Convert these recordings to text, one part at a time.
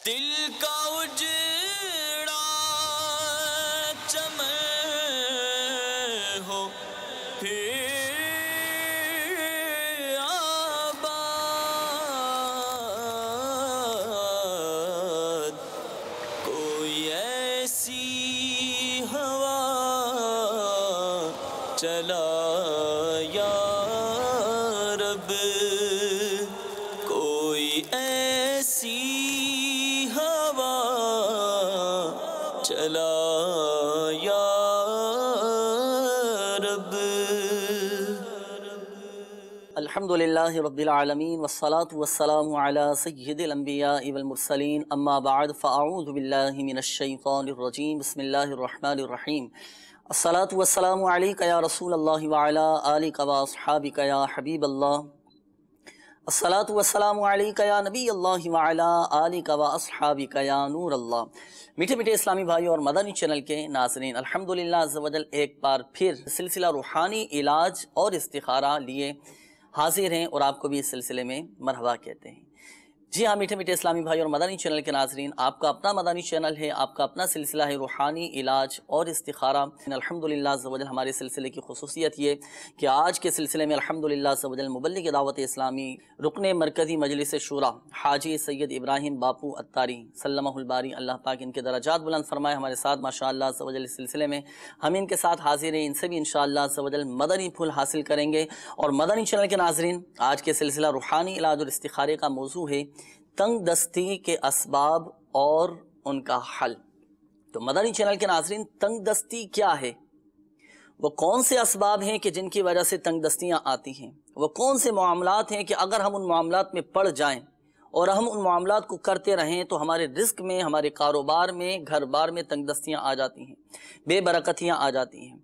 دل کا اجڑا چمن ہو پھر آباد، کوئی ایسی ہوا چلا یا رب، کوئی ایسی ہوا چلا یا رب۔ الحمدللہ رب العالمین والصلاة والسلام علی سید الانبیاء والمرسلین، اما بعد فاعوذ باللہ من الشیطان الرجیم، بسم اللہ الرحمن الرحیم۔ الصلاة والسلام علیک یا رسول اللہ وعلی آلک واصحابک یا حبیب اللہ، الصلاة والسلام علیک یا نبی اللہ وعلی آلک واصحابک یا نور اللہ۔ میٹھے میٹھے اسلامی بھائیوں اور مدنی چینل کے ناظرین، الحمدللہ عز و جل ایک بار پھر سلسلہ روحانی علاج اور استخارہ لیے حاضر ہیں اور آپ کو بھی اس سلسلے میں مرحبا کہتے ہیں۔ جی ہاں میٹھے میٹھے اسلامی بھائی اور مدنی چینل کے ناظرین، آپ کا اپنا مدنی چینل ہے، آپ کا اپنا سلسلہ ہے روحانی علاج اور استخارہ۔ الحمدللہ عز و جل ہمارے سلسلے کی خصوصیت یہ کہ آج کے سلسلے میں الحمدللہ عز و جل مبلغ دعوت اسلامی رکن مرکزی مجلس شورا حاجی سید ابراہیم باپو اتاری سلمہ الباری، اللہ پاک ان کے درجات بلند فرمائے، ہمارے ساتھ ماشاءاللہ عز و جل اس سلسلے میں ہم ان کے ساتھ حاضر ہیں، ان سے بھی انشاءاللہ عز و جل مدنی پھول حاصل کریں گے۔ اور مدنی چینل کے ناظرین، آج کے سلسلہ روحانی علاج اور استخارے کا موضوع ہے تنگ دستی کے اسباب اور ان کا حل۔ تو مدنی چینل کے ناظرین، تنگ دستی کیا ہے؟ وہ کون سے اسباب ہیں کہ جن کی وجہ سے تنگ دستیاں آتی ہیں؟ وہ کون سے معاملات ہیں کہ اگر ہم ان معاملات میں پڑ جائیں اور ہم ان معاملات کو کرتے رہیں تو ہمارے رزق میں، ہمارے کاروبار میں، گھر بار میں تنگ دستیاں آ جاتی ہیں، بے برکتیاں آ جاتی ہیں؟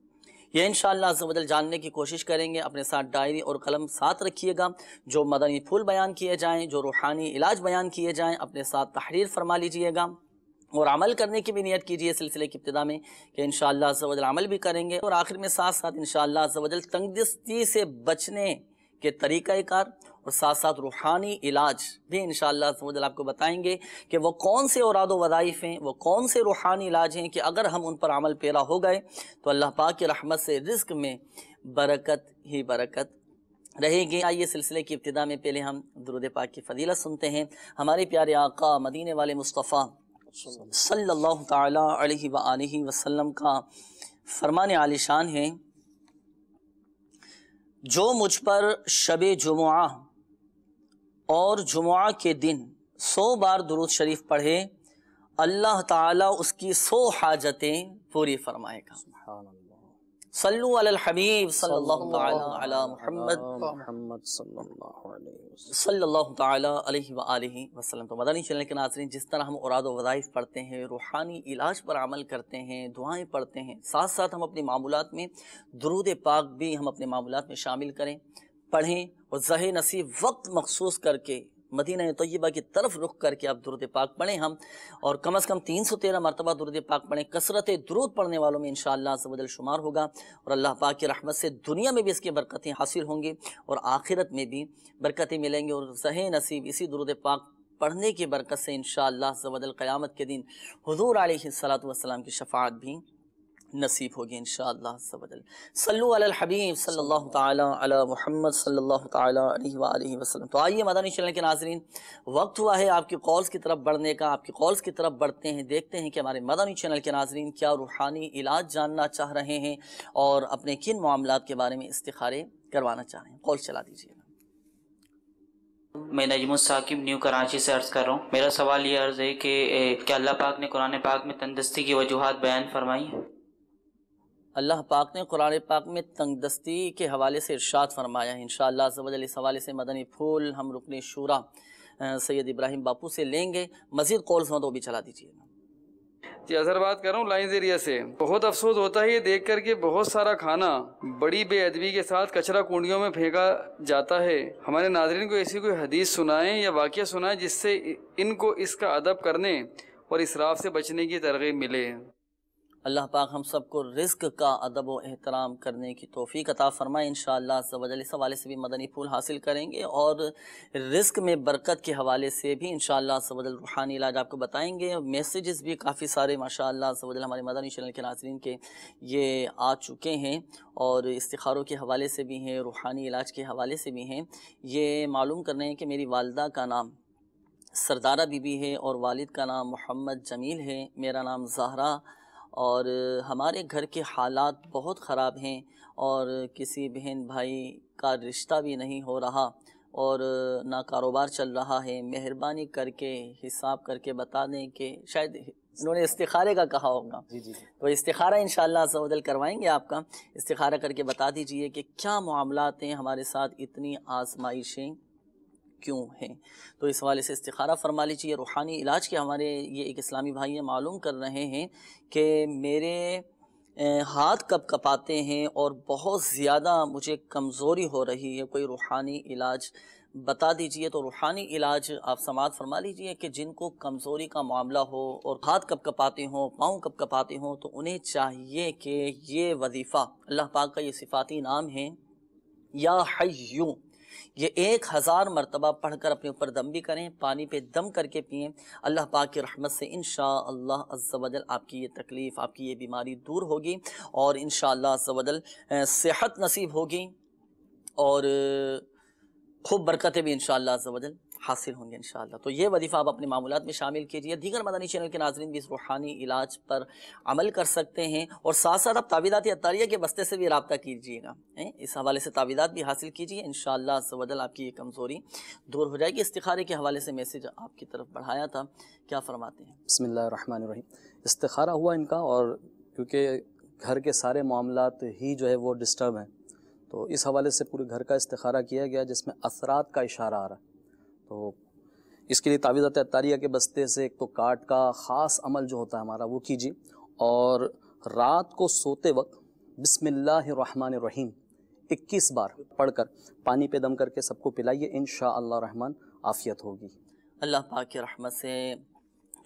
یہ انشاءاللہ عز و جل جاننے کی کوشش کریں گے۔ اپنے ساتھ ڈائری اور قلم ساتھ رکھیے گا، جو مدنی پھول بیان کیے جائیں، جو روحانی علاج بیان کیے جائیں، اپنے ساتھ تحریر فرما لیجئے گا اور عمل کرنے کی بھی نیت کیجئے سلسلے کی ابتدا میں کہ انشاءاللہ عز و جل عمل بھی کریں گے، اور آخر میں ساتھ ساتھ انشاءاللہ عز و جل تنگ دستی سے بچنے کے طریقہ کار اور ساتھ ساتھ روحانی علاج بھی انشاءاللہ عز و جل آپ کو بتائیں گے کہ وہ کون سے اوراد و وظائف ہیں، وہ کون سے روحانی علاج ہیں کہ اگر ہم ان پر عمل پیرا ہو گئے تو اللہ پاک کی رحمت سے رزق میں برکت ہی برکت رہے گی۔ آئیے سلسلے کی ابتدا میں پہلے ہم درود پاک کی فضیلت سنتے ہیں۔ ہمارے پیارے آقا مدینے والے مصطفیٰ صلی اللہ تعالی علیہ وآلہ وسلم کا فرمان عالی شان ہے، جو مجھ پر شب جمعہ اور جمعہ کے دن 100 بار درود شریف پڑھے، اللہ تعالیٰ اس کی 100 حاجتیں پوری فرمائے گا۔ صلو علی الحبیب صلی اللہ تعالی علی محمد صلی اللہ تعالی علیہ وآلہ وسلم۔ تو مدنی چینل کے ناظرین، جس طرح ہم اوراد و وظائف پڑھتے ہیں، روحانی علاج پر عمل کرتے ہیں، دعائیں پڑھتے ہیں، ساتھ ساتھ ہم اپنی معمولات میں درود پاک بھی ہم اپنے معمولات میں شامل کریں، پڑھیں، اور زہ نصیب وقت مخصوص کر کے مدینہ طیبہ کی طرف رخ کر کے آپ درود پاک پڑھیں ہم، اور کم از کم 313 مرتبہ درود پاک پڑھیں۔ کثرت درود پڑھنے والوں میں انشاءاللہ عز و جل شمار ہوگا، اور اللہ پاک کی رحمت سے دنیا میں بھی اس کی برکتیں حاصل ہوں گی اور آخرت میں بھی برکتیں ملیں گی، اور زہ نصیب اسی درود پاک پڑھنے کی برکت سے انشاءاللہ عز و جل قیامت کے دن حضور علیہ السلام کی شفاعت بھی نصیب ہوگی انشاءاللہ عز و جل۔ صلو علی الحبیب صلی اللہ تعالی علی محمد صلی اللہ تعالی علیہ وآلہ وسلم۔ تو آئیے مدنی چینل کے ناظرین، وقت ہوا ہے آپ کی کالز کی طرف بڑھنے کا، آپ کی کالز کی طرف بڑھتے ہیں، دیکھتے ہیں کہ ہمارے مدنی چینل کے ناظرین کیا روحانی علاج جاننا چاہ رہے ہیں اور اپنے کن معاملات کے بارے میں استخارے کروانا چاہ رہے ہیں۔ کال چلا دیجیے۔ میں نجم الثاقب نیو کراچی سے عرض کر رہا ہوں۔ میرا سوال یہ عرض ہے کہ کیا اللہ پاک نے قرآن پاک میں تندرستی کی وجوہات بیان فرمائی ہیں؟ اللہ پاک نے قرآن پاک میں تنگ دستی کے حوالے سے ارشاد فرمایا ہے۔ انشاءاللہ عز و جل اس حوالے سے مدنی پھول ہم رکن شورا سید ابراہیم باپو سے لیں گے۔ مزید کالز ہوں تو بھی چلا دیجیے گا۔ جی اظہر بات کر رہا ہوں لائنز ایریا سے۔ بہت افسوس ہوتا ہے یہ دیکھ کر کہ بہت سارا کھانا بڑی بے ادبی کے ساتھ کچرا کنڈیوں میں پھینکا جاتا ہے۔ ہمارے ناظرین کو ایسی کوئی حدیث سنائیں یا واقعہ سنائیں جس سے ان کو اس کا ادب کرنے اور اسراف سے بچنے کی ترغیب ملے۔ اللہ پاک ہم سب کو رزق کا ادب و احترام کرنے کی توفیق عطا فرمائے انشاءاللہ عز و جل۔ اس حوالے سے بھی مدنی پھول حاصل کریں گے اور رزق میں برکت کے حوالے سے بھی انشاءاللہ عز و جل روحانی علاج آپ کو بتائیں گے۔ میسیجز بھی کافی سارے ماشاءاللہ عز و جل ہمارے مدنی چینل کے ناظرین کے یہ آ چکے ہیں، اور استخاروں کے حوالے سے بھی ہیں، روحانی علاج کے حوالے سے بھی ہیں۔ یہ معلوم کر رہے ہیں کہ میری والدہ کا نام سردارہ بی بی ہے اور والد کا نام محمد جمیل ہے، میرا نام زہرا، اور ہمارے گھر کے حالات بہت خراب ہیں اور کسی بہن بھائی کا رشتہ بھی نہیں ہو رہا اور نہ کاروبار چل رہا ہے۔ مہربانی کر کے حساب کر کے بتا دیں کہ شاید انہوں نے استخارے کا کہا ہوگا، تو استخارہ انشاءاللہ عز و جل کروائیں گے آپ کا۔ استخارہ کر کے بتا دیجئے کہ کیا معاملات ہیں، ہمارے ساتھ اتنی آزمائشیں کیوں ہیں، تو اس حوالے سے استخارہ فرما لیجیے۔ روحانی علاج کے ہمارے یہ ایک اسلامی بھائی معلوم کر رہے ہیں کہ میرے ہاتھ کب کپاتے ہیں اور بہت زیادہ مجھے کمزوری ہو رہی ہے، کوئی روحانی علاج بتا دیجئے۔ تو روحانی علاج آپ سماعت فرما لیجئے کہ جن کو کمزوری کا معاملہ ہو اور ہاتھ کب کپاتے ہوں، پاؤں کب کپاتے ہوں، تو انہیں چاہیے کہ یہ وظیفہ اللہ پاک کا یہ صفاتی نام ہے یا حیوں، یہ 1000 مرتبہ پڑھ کر اپنے اوپر دم بھی کریں، پانی پہ دم کر کے پئیں۔ اللہ پاک کی رحمت سے انشاءاللہ عز و جل آپ کی یہ تکلیف، آپ کی یہ بیماری دور ہوگی اور انشاءاللہ عز و جل صحت نصیب ہوگی اور خوب برکتیں بھی انشاءاللہ عز و جل حاصل ہوں گے انشاءاللہ۔ تو یہ وظیفہ آپ اپنے معمولات میں شامل کیجئے۔ دیگر مدنی چینل کے ناظرین بھی اس روحانی علاج پر عمل کر سکتے ہیں اور ساتھ ساتھ آپ تعویذات عطاریہ کے بستے سے بھی رابطہ کیجئے گا، اس حوالے سے تعویذات بھی حاصل کیجئے، انشاءاللہ عز و جل آپ کی یہ کمزوری دور ہو جائے گی۔ استخارے کے حوالے سے میسیج آپ کی طرف بڑھایا تھا، کیا فرماتے ہیں؟ بسم اللہ الرحمن الرحیم۔ استخارہ ہوا ان کا، اور کیونکہ گھر کے سارے معاملات ہی جو ہے وہ ڈسٹرب ہیں، تو اس حوالے سے پورے گھر کا استخارہ کیا گیا جس میں اثرات کا اشارہ آ رہا ہے۔ تو اس کے لیے تعویذات عطاریہ کے بستے سے ایک تو کاٹ کا خاص عمل جو ہوتا ہے ہمارا وہ کیجیے، اور رات کو سوتے وقت بسم اللہ الرحمن الرحیم 21 بار پڑھ کر پانی پہ دم کر کے سب کو پلائیے، انشاءاللہ الرحمن عافیت ہوگی۔ اللہ پاک کی رحمت سے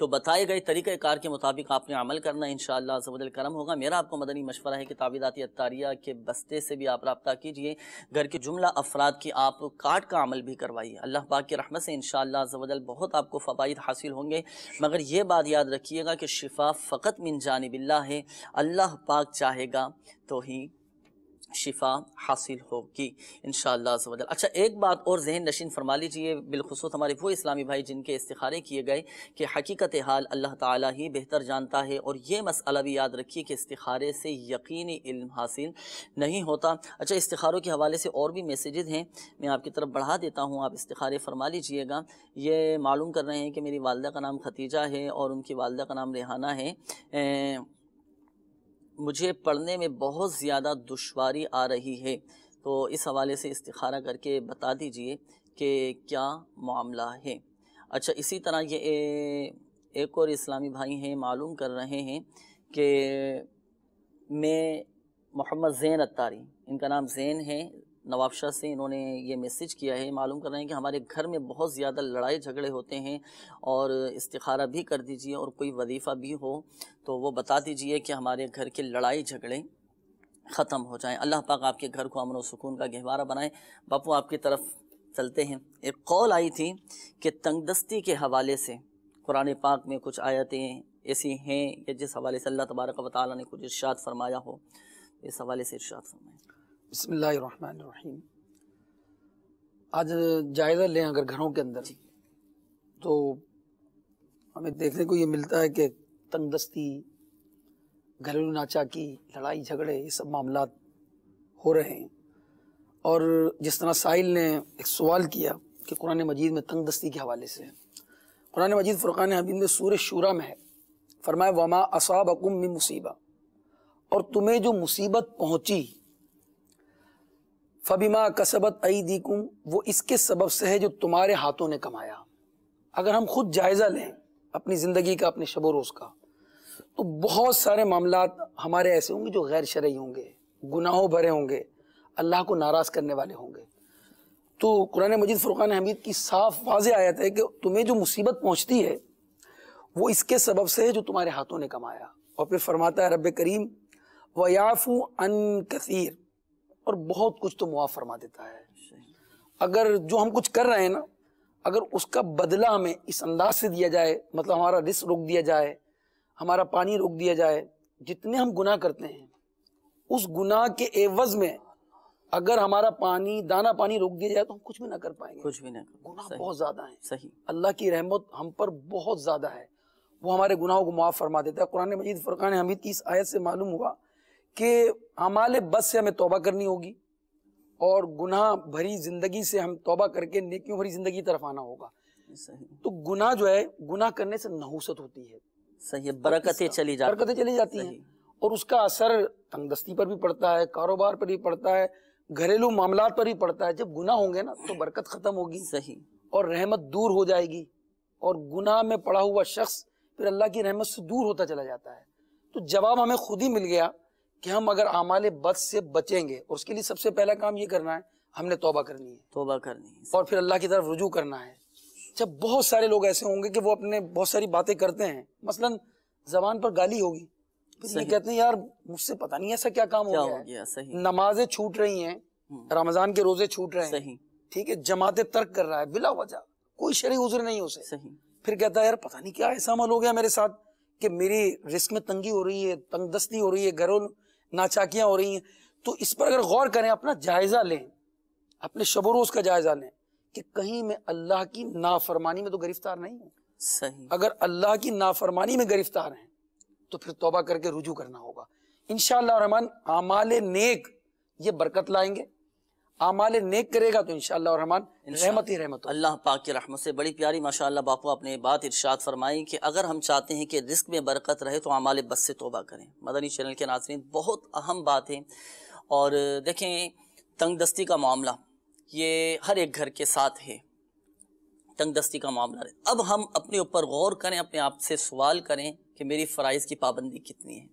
تو بتائے گئے طریقہ کار کے مطابق آپ نے عمل کرنا، انشاءاللہ عز و جل کرم ہوگا۔ میرا آپ کو مدنی مشورہ ہے کہ تعویذات عطاریہ کے بستے سے بھی آپ رابطہ کیجئے، گھر کے جملہ افراد کی آپ کاٹ کا عمل بھی کروائیے، اللہ پاک کی رحمت سے انشاءاللہ عز و جل بہت آپ کو فوائد حاصل ہوں گے۔ مگر یہ بات یاد رکھیے گا کہ شفا فقط من جانب اللہ ہے، اللہ پاک چاہے گا تو ہی شفا حاصل ہوگی انشاءاللہ عز و جل۔ اچھا ایک بات اور ذہن نشین فرما لیجئے، بالخصوص ہمارے وہ اسلامی بھائی جن کے استخارے کیے گئے، کہ حقیقت حال اللہ تعالیٰ ہی بہتر جانتا ہے، اور یہ مسئلہ بھی یاد رکھیے کہ استخارے سے یقینی علم حاصل نہیں ہوتا۔ اچھا استخاروں کے حوالے سے اور بھی میسیجز ہیں، میں آپ کی طرف بڑھا دیتا ہوں، آپ استخارے فرما لیجئے گا۔ یہ معلوم کر رہے ہیں کہ میری والدہ کا نام ختیجہ ہے اور ان کی والدہ کا نام ریحانہ ہے، مجھے پڑھنے میں بہت زیادہ دشواری آ رہی ہے، تو اس حوالے سے استخارہ کر کے بتا دیجئے کہ کیا معاملہ ہے۔ اچھا اسی طرح یہ ایک اور اسلامی بھائی ہیں، معلوم کر رہے ہیں کہ میں محمد زین عطاری، ان کا نام زین ہے، نواب شاہ سے انہوں نے یہ میسیج کیا ہے، معلوم کر رہے ہیں کہ ہمارے گھر میں بہت زیادہ لڑائی جھگڑے ہوتے ہیں، اور استخارہ بھی کر دیجئے اور کوئی وظیفہ بھی ہو تو وہ بتا دیجئے کہ ہمارے گھر کے لڑائی جھگڑے ختم ہو جائیں، اللہ پاک آپ کے گھر کو امن و سکون کا گہوارہ بنائیں۔ باپو آپ کی طرف چلتے ہیں۔ ایک قول آئی تھی کہ تنگ دستی کے حوالے سے قرآن پاک میں کچھ آیتیں ایسی ہیں کہ جس حوالے سے اللہ تبارک و تعالیٰ نے کچھ ارشاد فرمایا ہو، اس حوالے سے ارشاد فرمائیں۔ بسم اللہ الرحمن الرحیم۔ آج جائزہ لیں اگر گھروں کے اندر تو ہمیں دیکھنے کو یہ ملتا ہے کہ تنگ دستی، گھریلو ناچاکی، لڑائی جھگڑے، یہ سب معاملات ہو رہے ہیں، اور جس طرح سائل نے ایک سوال کیا کہ قرآن مجید میں تنگ دستی کے حوالے سے، قرآن مجید فرقان حمید میں سورہ شورا میں ہے، فرمایا وما اصابکم من مصیبہ، اور تمہیں جو مصیبت پہنچی فبما کسبت ایدیکم، وہ اس کے سبب سے ہے جو تمہارے ہاتھوں نے کمایا۔ اگر ہم خود جائزہ لیں اپنی زندگی کا، اپنے شب و روز کا، تو بہت سارے معاملات ہمارے ایسے ہوں گے جو غیر شرعی ہوں گے، گناہوں بھرے ہوں گے، اللہ کو ناراض کرنے والے ہوں گے۔ تو قرآن مجید فرقان حمید کی صاف واضح آیت ہے کہ تمہیں جو مصیبت پہنچتی ہے وہ اس کے سبب سے ہے جو تمہارے ہاتھوں نے کمایا۔ اور پھر فرماتا ہے رب کریم وَيَعْفُو عَن كَثِيرٍ، اور بہت کچھ تو معاف فرما دیتا ہے. اگر جو ہم کچھ کر رہے ہیں نا، اگر اس کا بدلہ ہمیں اس انداز سے دیا جائے، مطلب ہمارا رزق روک دیا جائے، ہمارا پانی روک دیا جائے، جتنے ہم گناہ کرتے ہیں اس گناہ کے عوض میں اگر ہمارا پانی، دانا پانی روک دیا جائے تو ہم کچھ بھی نہ کر پائیں گے. کچھ بھی نہ کریں. گناہ بہت زیادہ ہیں. صحیح. اللہ کی رحمت ہم پر بہت زیادہ ہے، وہ ہمارے گناہوں کو معاف فرما دیتا ہے. قرآن مجید فرقان حمید کی اس آیت سے معلوم ہوا کہ اعمال بد سے ہمیں توبہ کرنی ہوگی، اور گناہ بھری زندگی سے ہم توبہ کر کے نیکیوں بھری زندگی کی طرف آنا ہوگا. تو گناہ جو ہے، گناہ کرنے سے نحوست ہوتی ہے. صحیح. برکتیں چلی جاتی، برکتیں چلی جاتی ہیں، اور اس کا اثر تنگ دستی پر بھی پڑتا ہے، کاروبار پر بھی پڑتا ہے، گھریلو معاملات پر بھی پڑتا ہے. جب گناہ ہوں گے نا تو برکت ختم ہوگی. صحیح. اور رحمت دور ہو جائے گی، اور گناہ میں پڑا ہوا شخص پھر اللہ کی رحمت سے دور ہوتا چلا جاتا ہے. تو جواب ہمیں خود ہی مل گیا کہ ہم اگر اعمال بد سے بچیں گے، اور اس کے لیے سب سے پہلا کام یہ کرنا ہے، ہم نے توبہ کرنی ہے، توبہ کرنی ہے، اور پھر اللہ کی طرف رجوع کرنا ہے. جب بہت سارے لوگ ایسے ہوں گے کہ وہ اپنے بہت ساری باتیں کرتے ہیں، مثلا زبان پر گالی ہوگی، پھر یہ کہتے ہیں یار مجھ سے پتہ نہیں ایسا کیا کام ہو گیا ہے. نمازیں چھوٹ رہی ہیں، رمضان کے روزے چھوٹ رہے ہیں، ٹھیک ہے، جماعتیں ترک کر رہا ہے بلا وجہ، کوئی شرعی عذر نہیں اسے. پھر کہتا ہے یار پتہ نہیں کیا ایسا عمل ہو گیا میرے ساتھ کہ میری رزق میں تنگی ہو رہی ہے، تنگ دستی ہو رہی ہے، گھروں ناچاکیاں ہو رہی ہیں. تو اس پر اگر غور کریں، اپنا جائزہ لیں، اپنے شب و روز کا جائزہ لیں کہ کہیں میں اللہ کی نافرمانی میں تو گرفتار نہیں ہوں. صحیح. اگر اللہ کی نافرمانی میں گرفتار ہیں تو پھر توبہ کر کے رجوع کرنا ہوگا. انشاءاللہ الرحمن اعمال نیک یہ برکت لائیں گے. اعمال نیک کرے گا تو انشاءاللہ الرحمن رحمت ہی رحمت. اللہ پاک کی رحمت سے بڑی پیاری ماشاءاللہ باپو آپ نے بات ارشاد فرمائی کہ اگر ہم چاہتے ہیں کہ رزق میں برکت رہے تو اعمال بد سے توبہ کریں. مدنی چینل کے ناظرین بہت اہم بات ہے. اور دیکھیں تنگ دستی کا معاملہ یہ ہر ایک گھر کے ساتھ ہے، تنگ دستی کا معاملہ ہے. اب ہم اپنے اوپر غور کریں، اپنے آپ سے سوال کریں کہ میری فرائض کی پابندی کتنی ہے،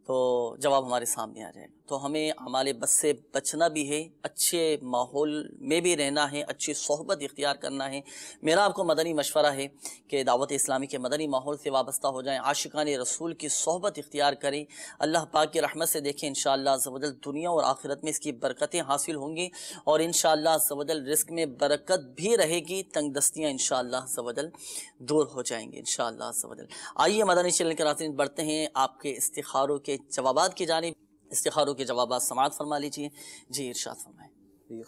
تو جواب ہمارے سامنے آ جائے گا. تو ہمیں اعمال بد سے بچنا بھی ہے، اچھے ماحول میں بھی رہنا ہے، اچھی صحبت اختیار کرنا ہے. میرا آپ کو مدنی مشورہ ہے کہ دعوت اسلامی کے مدنی ماحول سے وابستہ ہو جائیں، عاشقان رسول کی صحبت اختیار کریں. اللہ پاک کی رحمت سے دیکھیں انشاءاللہ عز و جل دنیا اور آخرت میں اس کی برکتیں حاصل ہوں گی، اور انشاءاللہ عز و جل رزق میں برکت بھی رہے گی، تنگ دستیاں انشاءاللہ عز و جل دور ہو جائیں گی انشاءاللہ عز و جل. آئیے مدنی چینل کے ناظرین بڑھتے ہیں آپ کے استخاروں کے جوابات کی جانب. استخاروں کے جوابات سماعت فرما لیجئے. جی ارشاد فرمائیں.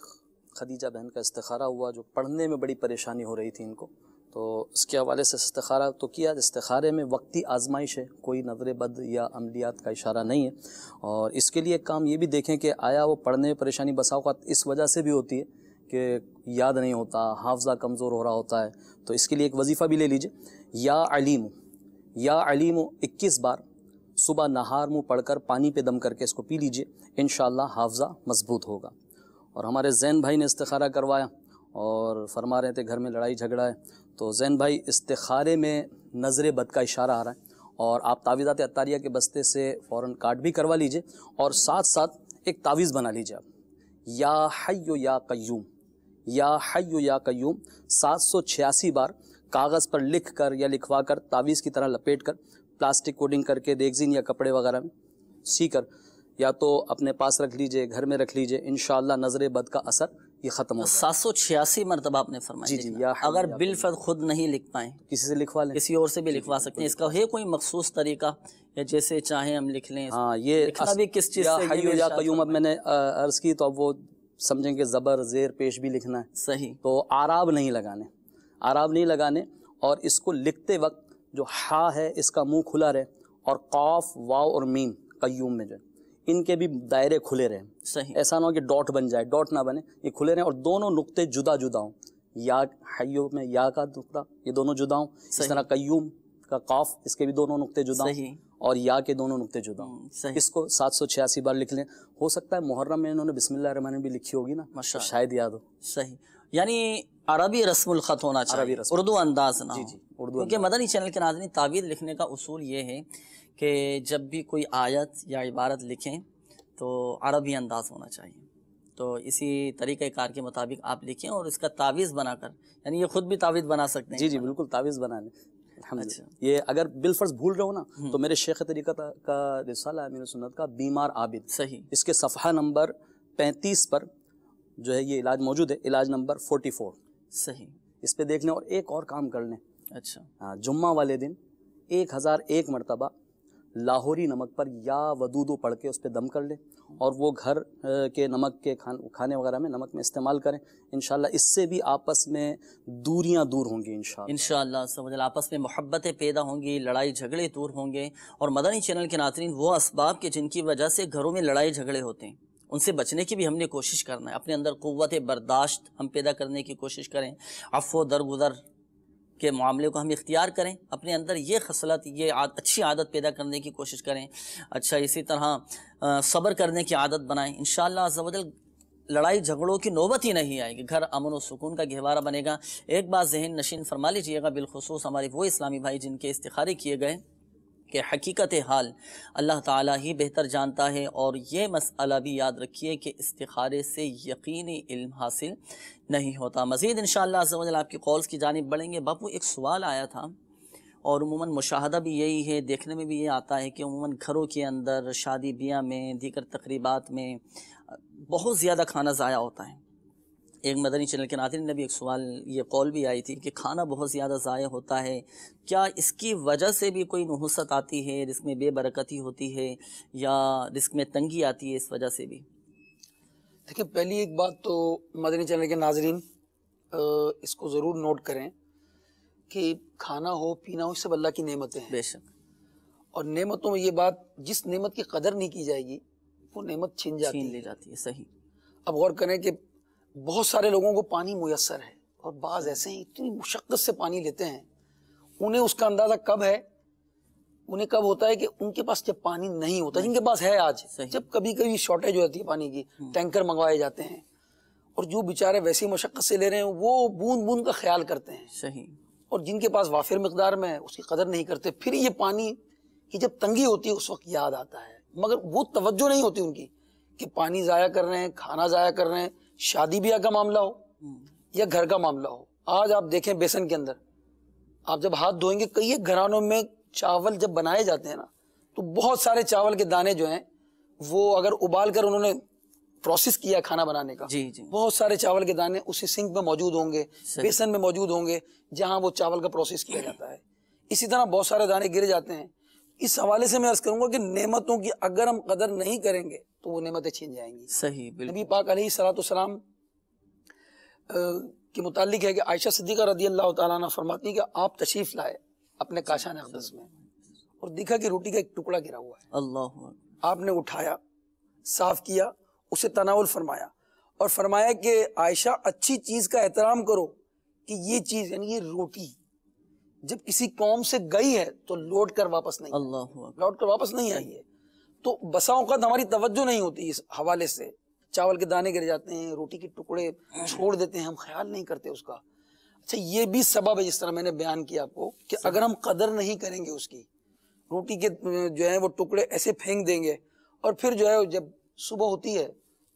خدیجہ بہن کا استخارہ ہوا، جو پڑھنے میں بڑی پریشانی ہو رہی تھی ان کو، تو اس کے حوالے سے استخارہ تو کیا. استخارے میں وقتی آزمائش ہے، کوئی نظر بد یا عملیات کا اشارہ نہیں ہے. اور اس کے لیے ایک کام یہ بھی دیکھیں کہ آیا وہ پڑھنے میں پریشانی بسا اوقات اس وجہ سے بھی ہوتی ہے کہ یاد نہیں ہوتا، حافظہ کمزور ہو رہا ہوتا ہے. تو اس کے لیے ایک وظیفہ بھی لے لیجئے، یا علیم، یا علیم 21 بار صبح نہار منہ پڑھ کر پانی پہ دم کر کے اس کو پی لیجئے، انشاءاللہ حافظہ مضبوط ہوگا. اور ہمارے زین بھائی نے استخارہ کروایا اور فرما رہے تھے گھر میں لڑائی جھگڑا ہے، تو زین بھائی استخارے میں نظر بد کا اشارہ آ رہا ہے، اور آپ تعویذات عطاریہ کے بستے سے فوراً کارڈ بھی کروا لیجئے، اور ساتھ ساتھ ایک تعویذ بنا لیجئے آپ، یا حی یا قیوم، یا حی یا قیوم 786 بار کاغذ پر لکھ کر یا لکھوا کر تعویذ کی طرح لپیٹ کر پلاسٹک کوڈنگ کر کے ریگزین یا کپڑے وغیرہ میں سی کر یا تو اپنے پاس رکھ لیجئے، گھر میں رکھ لیجئے، انشاءاللہ نظر بد کا اثر یہ ختم ہو جائے. 786 مرتبہ آپ نے فرمایا. جی اگر بالفرض خود نہیں لکھ پائیں کسی سے لکھوا لیں، کسی اور سے بھی لکھوا سکتے ہیں. اس کا ہے کوئی مخصوص طریقہ یا جیسے چاہیں ہم لکھ لیں؟ ہاں، یہ لکھنا بھی کس چیز سے؟ حی یا قیوم اب میں نے عرض کی، تو اب وہ سمجھیں کہ زبر زیر پیش بھی لکھنا ہے. صحیح. تو آراب نہیں لگانے، آراب نہیں لگانے، اور اس کو لکھتے وقت جو ہا ہے اس کا منہ کھلا رہے، اور قاف واو اور میم قیوم میں جو ان کے بھی دائرے کھلے رہیں. صحیح. ایسا نہ ہو کہ ڈاٹ بن جائے، ڈاٹ نہ بنے، یہ کھلے رہیں، اور دونوں نقطے جدا جدا ہوں. یا حیو میں یا کا نقطہ یہ دونوں جدا ہوں، اس طرح قیوم کا قاف اس کے بھی دونوں نقطے جدا ہوں، اور یا کے دونوں نقطے جدا ہوں. اس کو 786 بار لکھ لیں. ہو سکتا ہے محرم میں انہوں نے بسم اللہ الرحمن الرحیم بھی لکھی ہوگی نا، شاید یاد ہو. صحیح. یعنی عربی رسم الخط ہونا چاہیے، اردو انداز نہ. جی اردو. کیونکہ مدنی چینل کے ناظرین تعویذ لکھنے کا اصول یہ ہے کہ جب بھی کوئی آیت یا عبارت لکھیں تو عربی انداز ہونا چاہیے. تو اسی طریقہ کار کے مطابق آپ لکھیں اور اس کا تعویذ بنا کر، یعنی یہ خود بھی تعویذ بنا سکتے ہیں. جی بالکل تعویذ بنا لیں. الحمدللہ. یہ اگر بالفرض بھول رہے ہو نا تو میرے شیخ طریقت کا رسالہ ہے، میرے سنت کا بیمار عابد، صحیح، اس کے صفحہ نمبر 35 پر جو ہے یہ علاج موجود ہے، علاج نمبر 44. صحیح، اس پہ دیکھ لیں. اور ایک اور کام کر لیں. اچھا، ہاں، جمعہ والے دن 1001 مرتبہ لاہوری نمک پر یا ودودو پڑھ کے اس پہ دم کر لیں، اور وہ گھر کے نمک کے کھانے وغیرہ میں نمک میں استعمال کریں. انشاءاللہ اس سے بھی آپس میں دوریاں دور ہوں گی انشاءاللہ. انشاءاللہ سمجھ آپس میں محبتیں پیدا ہوں گی، لڑائی جھگڑے دور ہوں گے. اور مدنی چینل کے ناظرین، وہ اسباب کے جن کی وجہ سے گھروں میں لڑائی جھگڑے ہوتے ہیں، ان سے بچنے کی بھی ہم نے کوشش کرنا ہے. اپنے اندر قوت برداشت ہم پیدا کرنے کی کوشش کریں، عفو و درگزر کے معاملے کو ہم اختیار کریں، اپنے اندر یہ خصلت، یہ اچھی عادت پیدا کرنے کی کوشش کریں. اچھا، اسی طرح صبر کرنے کی عادت بنائیں. انشاءاللہ عز و جل لڑائی جھگڑوں کی نوبت ہی نہیں آئے گی، گھر امن و سکون کا گہوارہ بنے گا. ایک بات ذہن نشین فرما لیجئے گا، بالخصوص ہمارے وہ اسلامی بھائی جن کے استخارے کیے گئے، کہ حقیقت حال اللہ تعالیٰ ہی بہتر جانتا ہے. اور یہ مسئلہ بھی یاد رکھیے کہ استخارے سے یقینی علم حاصل نہیں ہوتا. مزید انشاءاللہ عز و جل آپ کی قولز کی جانب بڑھیں گے. باپو، ایک سوال آیا تھا، اور عموماً مشاہدہ بھی یہی ہے، دیکھنے میں بھی یہ آتا ہے کہ عموماً گھروں کے اندر، شادی بیاہ میں، دیگر تقریبات میں بہت زیادہ کھانا ضائع ہوتا ہے. ایک مدنی چینل کے ناظرین نے بھی ایک سوال، یہ قول بھی آئی تھی کہ کھانا بہت زیادہ ضائع ہوتا ہے، کیا اس کی وجہ سے بھی کوئی نحوست آتی ہے، رزق میں بے برکتی ہوتی ہے، یا رزق میں تنگی آتی ہے اس وجہ سے بھی؟ دیکھیں، پہلی ایک بات تو مدنی چینل کے ناظرین اس کو ضرور نوٹ کریں کہ کھانا ہو، پینا ہو، سب اللہ کی نعمتیں ہیں. بے شک. اور نعمتوں میں یہ بات، جس نعمت کی قدر نہیں کی جائے گی وہ نعمت چھین لی جاتی ہے. صحیح. اب غور کریں کہ بہت سارے لوگوں کو پانی میسر ہے، اور بعض ایسے ہیں اتنی مشقت سے پانی لیتے ہیں، انہیں اس کا اندازہ کب ہے، انہیں کب ہوتا ہے کہ ان کے پاس جب پانی نہیں ہوتا، جن کے پاس ہے آج، جب کبھی کبھی شارٹیج ہوتی ہے پانی کی، ٹینکر منگوائے جاتے ہیں، اور جو بیچارے ویسی مشقت سے لے رہے ہیں وہ بوند بوند کا خیال کرتے ہیں. صحیح. اور جن کے پاس وافر مقدار میں اس کی قدر نہیں کرتے، پھر یہ پانی کی جب تنگی ہوتی ہے اس وقت یاد آتا ہے، مگر وہ توجہ نہیں ہوتی ان کی کہ پانی ضائع کر رہے ہیں، کھانا ضائع کر رہے ہیں. شادی بیاہ کا معاملہ ہو یا گھر کا معاملہ ہو، آج آپ دیکھیں بیسن کے اندر آپ جب ہاتھ دھوئیں گے، کئی گھرانوں میں چاول جب بنائے جاتے ہیں نا، تو بہت سارے چاول کے دانے جو ہیں وہ اگر ابال کر انہوں نے پروسیس کیا کھانا بنانے کا، بہت سارے چاول کے دانے اسی سنک میں موجود ہوں گے، بیسن میں موجود ہوں گے جہاں وہ چاول کا پروسیس کیا جاتا ہے. اسی طرح بہت سارے دانے گر جاتے ہیں. اس حوالے سے میں عرض کروں گا کہ نعمتوں کی اگر ہم قدر نہیں کریں گے تو وہ نعمتیں چھین جائیں گی. صحیح. نبی پاک علیہ الصلوۃ والسلام کے متعلق ہے کہ عائشہ صدیقہ رضی اللہ تعالیٰ عنہ فرماتی ہیں کہ آپ تشریف لائے اپنے کاشان اقدس میں، اور دیکھا کہ روٹی کا ایک ٹکڑا گرا ہوا ہے. اللہ. آپ نے اٹھایا، صاف کیا، اسے تناول فرمایا، اور فرمایا کہ عائشہ اچھی چیز کا احترام کرو، کہ یہ چیز یعنی یہ روٹی جب کسی قوم سے گئی ہے تو لوٹ کر واپس نہیں، لوٹ کر واپس نہیں آئی ہے. تو بسا اوقات ہماری توجہ نہیں ہوتی اس حوالے سے، چاول کے دانے گر جاتے ہیں، روٹی کے ٹکڑے چھوڑ دیتے ہیں، ہم خیال نہیں کرتے اس کا. اچھا، یہ بھی سبب ہے جس طرح میں نے بیان کیا آپ کو کہ اگر ہم قدر نہیں کریں گے اس کی، روٹی کے جو ہے وہ ٹکڑے ایسے پھینک دیں گے، اور پھر جو ہے جب صبح ہوتی ہے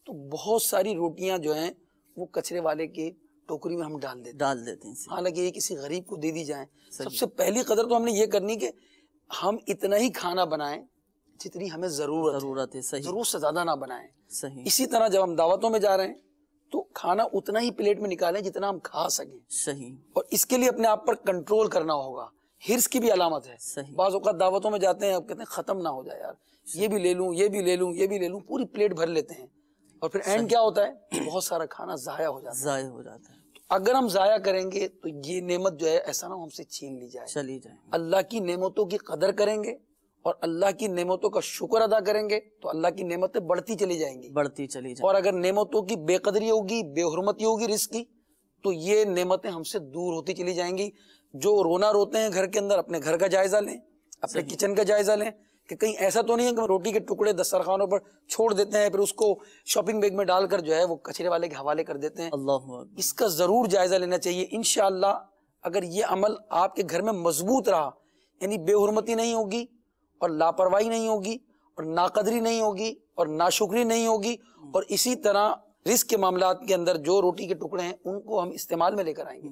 تو بہت ساری روٹیاں جو ہیں وہ کچرے والے کی ٹوکری میں ہم ڈال دیتے ہیں، حالانکہ یہ کسی غریب کو دے دی جائیں. سب سے پہلی قدر تو ہم نے یہ کرنی کہ ہم اتنا ہی کھانا بنائیں جتنی ہمیں ضرورت ہے، ضرورت سے زیادہ نہ بنائیں. اسی طرح جب ہم دعوتوں میں جا رہے ہیں تو کھانا اتنا ہی پلیٹ میں نکالیں جتنا ہم کھا سکیں. صحیح. اور اس کے لیے اپنے آپ پر کنٹرول کرنا ہوگا. ہرس کی بھی علامت ہے. بعض اوقات دعوتوں میں جاتے ہیں، اب کہتے ہیں ختم نہ ہو جائے یار، یہ بھی لے لوں، یہ بھی لے لوں، یہ بھی لے لوں، پوری پلیٹ بھر لیتے ہیں، اور پھر اینڈ کیا ہوتا ہے، بہت سارا کھانا ضائع ہو جاتا ہے. اگر ہم ضائع کریں گے تو یہ نعمت جو ہے ایسا نہ ہم سے چھین لی جائے. چلی جائے. اللہ کی نعمتوں کی قدر کریں گے اور اللہ کی نعمتوں کا شکر ادا کریں گے تو اللہ کی نعمتیں بڑھتی چلی جائیں گی، بڑھتی چلی جائیں. اور اگر نعمتوں کی بے قدری ہوگی، بے حرمتی ہوگی رزق کی، تو یہ نعمتیں ہم سے دور ہوتی چلی جائیں گی. جو رونا روتے ہیں گھر کے اندر، اپنے گھر کا جائزہ لیں، اپنے کچن کا جائزہ لیں کہ کہیں ایسا تو نہیں ہے کہ روٹی کے ٹکڑے دسترخوانوں پر چھوڑ دیتے ہیں، پھر اس کو شاپنگ بیگ میں ڈال کر جو ہے وہ کچرے والے کے حوالے کر دیتے ہیں. اس کا ضرور جائزہ لینا چاہیے. انشاءاللہ اگر یہ عمل آپ کے گھر میں مضبوط رہا، یعنی بے حرمتی نہیں ہوگی اور لاپرواہی نہیں ہوگی اور ناقدری نہیں ہوگی اور ناشکری نہیں ہوگی، اور اسی طرح رزق کے معاملات کے اندر جو روٹی کے ٹکڑے ہیں ان کو ہم استعمال میں لے کر آئیں گے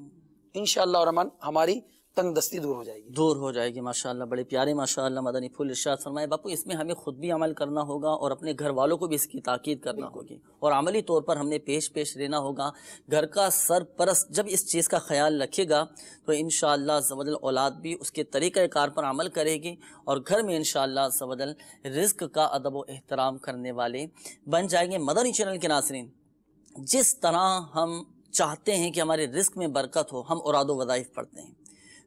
انشاءاللہ الرحمن، ہماری تنگ دستی دور ہو جائے گی. دور ہو جائے گی. ماشاءاللہ بڑے پیارے ماشاءاللہ مدنی پھول ارشاد فرمائے. باپو اس میں ہمیں خود بھی عمل کرنا ہوگا اور اپنے گھر والوں کو بھی اس کی تاکید کرنا ہوگی اور عملی طور پر ہم نے پیش رہنا ہوگا. گھر کا سرپرست جب اس چیز کا خیال رکھے گا تو انشاءاللہ عز و جل اولاد بھی اس کے طریقہ کار پر عمل کرے گی اور گھر میں انشاءاللہ عز و جل رزق کا ادب و احترام کرنے والے بن جائیں گے. مدنی چینل کے ناظرین، جس طرح ہم چاہتے ہیں کہ ہمارے رزق میں برکت ہو، ہم اوراد و وظائف پڑھتے ہیں،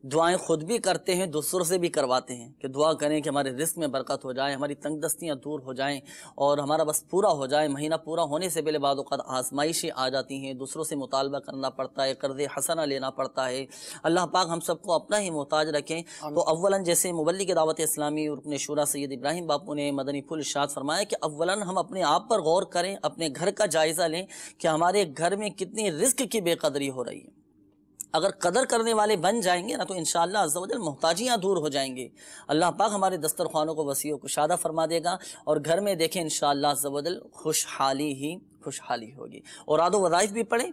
دعائیں خود بھی کرتے ہیں، دوسروں سے بھی کرواتے ہیں کہ دعا کریں کہ ہمارے رزق میں برکت ہو جائے، ہماری تنگ دستیاں دور ہو جائیں اور ہمارا بس پورا ہو جائے. مہینہ پورا ہونے سے پہلے بعض اوقات آزمائشیں آ جاتی ہیں، دوسروں سے مطالبہ کرنا پڑتا ہے، قرض حسنہ لینا پڑتا ہے. اللہ پاک ہم سب کو اپنا ہی محتاج رکھیں. تو اولاً جیسے مبلغ دعوت اسلامی رکن شورا سید ابراہیم باپو نے مدنی پھول ارشاد فرمایا کہ اولاً ہم اپنے آپ پر غور کریں، اپنے گھر کا جائزہ لیں کہ ہمارے گھر میں کتنی رزق کی بے قدری ہو رہی ہے. اگر قدر کرنے والے بن جائیں گے نا تو انشاءاللہ عز و جل محتاجیاں دور ہو جائیں گے. اللہ پاک ہمارے دسترخوانوں کو وسیع و کشادہ فرما دے گا اور گھر میں دیکھیں انشاءاللہ عز و جل خوشحالی ہوگی. اوراد و وظائف بھی پڑھیں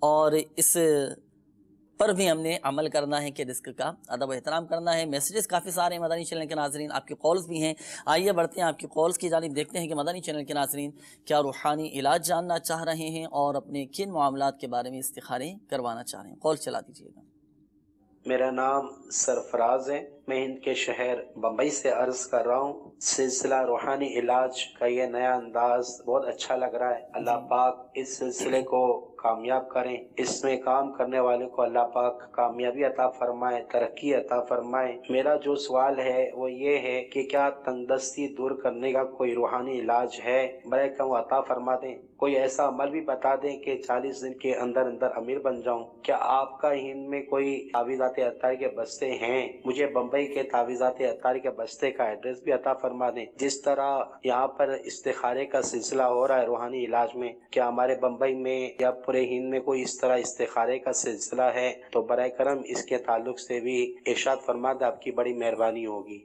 اور اس پر بھی ہم نے عمل کرنا ہے کہ رزق کا ادب و احترام کرنا ہے. میسیجز کافی سارے ہیں مدنی چینل کے ناظرین، آپ کے کالز بھی ہیں. آئیے بڑھتے ہیں آپ کی کالز کی جانب، دیکھتے ہیں کہ مدنی چینل کے ناظرین کیا روحانی علاج جاننا چاہ رہے ہیں اور اپنے کن معاملات کے بارے میں استخارے کروانا چاہ رہے ہیں. کال چلا دیجیے گا. میرا نام سرفراز ہے، میں ہند کے شہر بمبئی سے عرض کر رہا ہوں. سلسلہ روحانی علاج کا یہ نیا انداز بہت اچھا لگ رہا ہے. اللہ پاک اس سلسلے کو کامیاب کریں، اس میں کام کرنے والے کو اللہ پاک کامیابی عطا فرمائے، ترقی عطا فرمائے. میرا جو سوال ہے وہ یہ ہے کہ کیا تنگدستی دور کرنے کا کوئی روحانی علاج ہے؟ برائے کرم عطا فرما دیں. کوئی ایسا عمل بھی بتا دیں کہ 40 دن کے اندر امیر بن جاؤں. کیا آپ کا ہند میں کوئی تعویذات عطار کے بستے ہیں؟ مجھے بمبئی کے تعویذات عطار کے بستے کا ایڈریس بھی عطا فرما دیں. جس طرح یہاں پر استخارے کا سلسلہ ہو رہا ہے روحانی علاج میں، کیا ہمارے بمبئی میں یا پورے ہند میں کوئی اس طرح استخارے کا سلسلہ ہے؟ تو برائے کرم اس کے تعلق سے بھی ارشاد فرما دیں، آپ کی بڑی مہربانی ہوگی.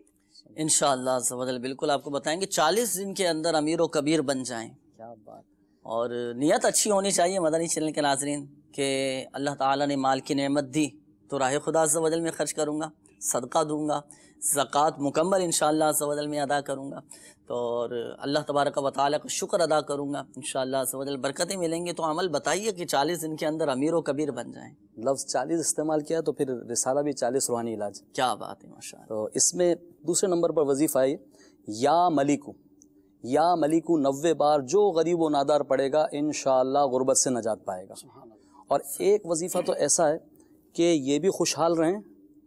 انشاءاللہ عز و جل بالکل آپ کو بتائیں گے 40 دن کے اندر امیر و کبیر بن جائیں. کیا بات. اور نیت اچھی ہونی چاہیے مدنی چینل کے ناظرین کہ اللہ تعالیٰ نے مال کی نعمت دی تو راہ خدا عز و جل میں خرچ کروں گا، صدقہ دوں گا، زکوٰۃ مکمل انشاءاللہ عز و جل میں ادا کروں گا، تو اور اللہ تبارک و تعالیٰ کا شکر ادا کروں گا، انشاءاللہ عز و جل برکتیں ملیں گے. تو عمل بتائیے کہ 40 دن کے اندر امیر و کبیر بن جائیں. لفظ 40 استعمال کیا تو پھر رسالہ بھی 40 روحانی علاج. کیا بات ہے ماشاءاللہ. تو اس میں دوسرے نمبر پر وظیفہ ہے یا ملیکو 90 بار جو غریب و نادار پڑھے گا انشاءاللہ غربت سے نجات پائے گا. اور ایک وظیفہ تو ایسا ہے کہ یہ بھی خوشحال رہیں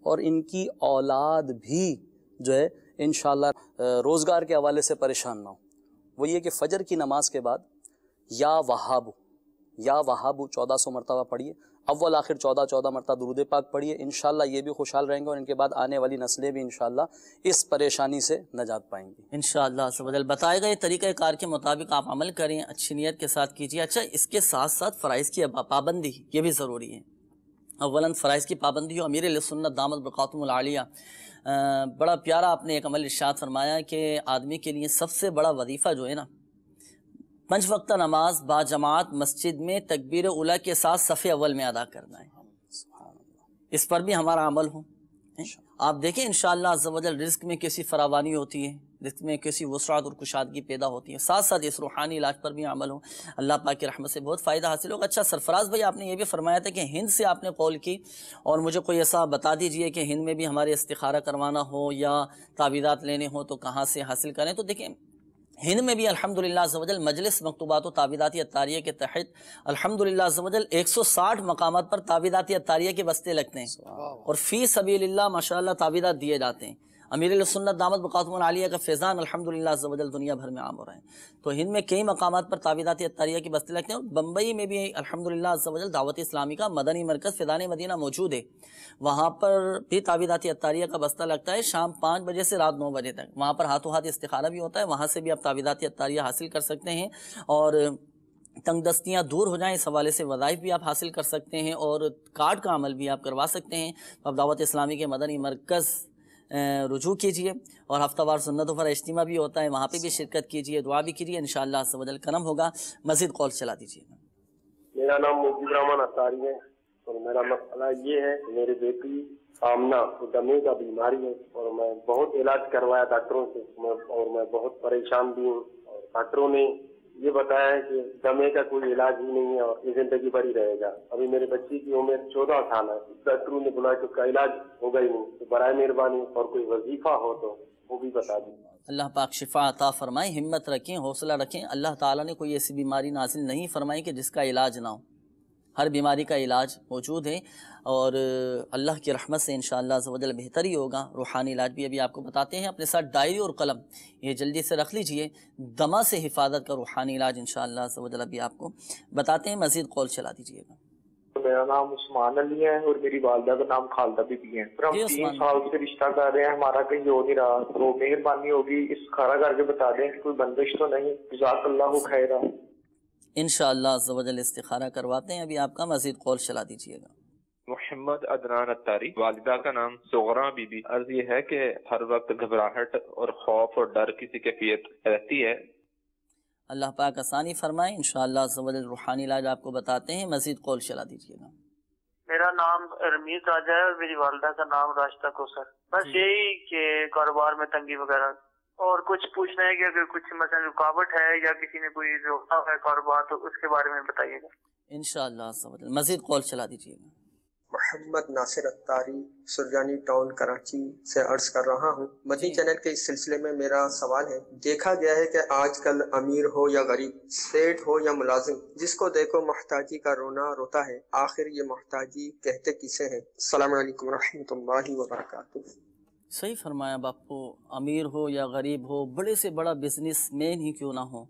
اور ان کی اولاد بھی جو ہے انشاءاللہ روزگار کے حوالے سے پریشان نہ ہو. وہ یہ کہ فجر کی نماز کے بعد یا وہابو 1400 مرتبہ پڑھیے، اول آخر 14 مرتبہ درود پاک پڑھیے. انشاءاللہ یہ بھی خوشحال رہیں گے اور ان کے بعد آنے والی نسلیں بھی انشاءاللہ اس پریشانی سے نجات پائیں گی انشاءاللہ عز و جل. بتائے گئے طریقہ کار کے مطابق آپ عمل کریں، اچھی نیت کے ساتھ کیجیے. اچھا، اس کے ساتھ ساتھ فرائض کی پابندی یہ بھی ضروری ہے. اولاً فرائض کی پابندی ہو. امیر اہل سنت دامت برکاتہم العالیہ بڑا پیارا آپ نے ایک عمل ارشاد فرمایا کہ آدمی کے لیے سب سے بڑا وظیفہ جو ہے نا 5 وقتہ نماز با جماعت مسجد میں تکبیر اولیٰ کے ساتھ صف اول میں ادا کرنا ہے. اس پر بھی ہمارا عمل ہو. آپ دیکھیں انشاءاللہ عز و جل رزق میں کیسی فراوانی ہوتی ہے، رزق میں کیسی وسعت اور کشادگی پیدا ہوتی ہے. ساتھ ساتھ اس روحانی علاج پر بھی عمل ہو، اللہ پاک کی رحمت سے بہت فائدہ حاصل ہوگا. اچھا سرفراز بھائی، آپ نے یہ بھی فرمایا تھا کہ ہند سے آپ نے کال کی اور مجھے کوئی ایسا بتا دیجئے کہ ہند میں بھی ہمارے استخارہ کروانا ہو یا تعویذات لینے ہوں تو کہاں سے حاصل کریں. تو دیکھیں ہند میں بھی الحمدللہ عز و جل مجلس مکتوبات و تعویذاتی عطاریہ کے تحت الحمدللہ عز و جل 160 مقامات پر تعویذاتی عطاریہ کے بستے لگتے ہیں اور فی سبیل اللہ ماشاءاللہ تعویذات دیے جاتے ہیں. امیر اہل سنت دامت برکاتہم العالیہ کا فیضان الحمدللہ عز و جل دنیا بھر میں عام ہو رہا ہے. تو ہند میں کئی مقامات پر تعویذاتی عطاریہ کے بستے لگتے ہیں. اور بمبئی میں بھی الحمدللہ عز و جل دعوت اسلامی کا مدنی مرکز فیضان مدینہ موجود ہے. وہاں پر بھی تعویذاتی عطاریہ کا بستہ لگتا ہے شام 5 بجے سے رات 9 بجے تک. وہاں پر ہاتھوں ہاتھ استخارہ بھی ہوتا ہے، وہاں سے بھی آپ تعویذاتی عطاریہ حاصل کر سکتے ہیں اور تنگ دستیاں دور ہو جائیں اس حوالے سے وظائف بھی آپ حاصل کر سکتے ہیں اور کارڈ کا عمل بھی آپ کروا سکتے ہیں. اب دعوت اسلامی کے مدنی مرکز رجوع کیجئے اور ہفتہ وار سنتوں پر اجتماع بھی ہوتا ہے، وہاں پہ بھی شرکت کیجئے، دعا بھی کیجئے، انشاءاللہ عز و جل کرم ہوگا. مزید کال چلا دیجئے. میرا نام مجیب الرحمان اطاری ہے اور میرا مسئلہ یہ ہے کہ میری بیٹی آمنا دمے کا بیماری ہے اور میں بہت علاج کروایا ڈاکٹروں سے اور میں بہت پریشان بھی ہوں اور ڈاکٹروں نے یہ بتایا ہے کہ دمے کا کوئی علاج ہی نہیں ہے اور یہ زندگی بھر ہی رہے گا. ابھی میرے بچی کی عمر 14 سال ہے. ڈاکٹروں نے بولا کہ اس کا علاج ہوگا ہی نہیں. تو برائے مہربانی اور کوئی وظیفہ ہو تو وہ بھی بتا دیجیے. اللہ پاک شفا عطا فرمائیں. ہمت رکھیں، حوصلہ رکھیں. اللہ تعالیٰ نے کوئی ایسی بیماری نازل نہیں فرمائی کہ جس کا علاج نہ ہو. ہر بیماری کا علاج موجود ہے اور اللہ کی رحمت سے انشاءاللہ عز و جل بہتر ہی ہوگا. روحانی علاج بھی ابھی آپ کو بتاتے ہیں. اپنے ساتھ ڈائری اور قلم یہ جلدی سے رکھ لیجئے. دما سے حفاظت کا روحانی علاج انشاءاللہ عز و جل ابھی آپ کو بتاتے ہیں. مزید قول چلا دیجئے گا. میرا نام عثمان علی ہے اور میری والدہ کا نام خالدہ بی بی ہے. ہم 3 سال سے رشتہ کر رہے ہیں، ہمارا کہیں ہو نہیں رہا. تو مہربانی ہوگی استخارہ کر کے بتا دیں کہ کوئی بندش تو نہیں. جزاک اللہ خیرہ. انشاءاللہ عز و جل استخارہ کرواتے ہیں. ابھی آپ کا مزید قول چلا دیجئے گا. محمد عدنان اتاری، والدہ کا نام سغرا بی بی. عرض یہ ہے کہ ہر وقت گھبراہٹ اور خوف اور ڈر کی سی کیفیت رہتی ہے. اللہ پاک آسانی فرمائے. انشاءاللہ عز و جل روحانی علاج آپ کو بتاتے ہیں. مزید قول چلا دیجئے گا. میرا نام رمیز راجہ ہے اور میری والدہ کا نام راشدہ کوثر. بس یہی کہ کاروبار میں تنگی وغیرہ اور کچھ پوچھنا ہے کہ اگر کچھ مثلا رکاوٹ ہے یا کسی نے کوئی روکا ہے کاروبار تو اس کے بارے میں بتائیے گا. انشاءاللہ عز و جل مزید قول چلا دیجئے گا. محمد ناصر اتاری، سرجانی ٹاؤن کراچی سے عرض کر رہا ہوں. مدنی چینل کے اس سلسلے میں میرا سوال ہے. دیکھا گیا ہے کہ آج کل امیر ہو یا غریب، سیٹ ہو یا ملازم، جس کو دیکھو محتاجی کا رونا روتا ہے. آخر یہ محتاجی کہتے کسے ہیں؟ السلام علیکم ورحمۃ اللہ وبرکاتہ. صحیح فرمایا باپو. امیر ہو یا غریب ہو، بڑے سے بڑا بزنس مین ہی کیوں نہ ہو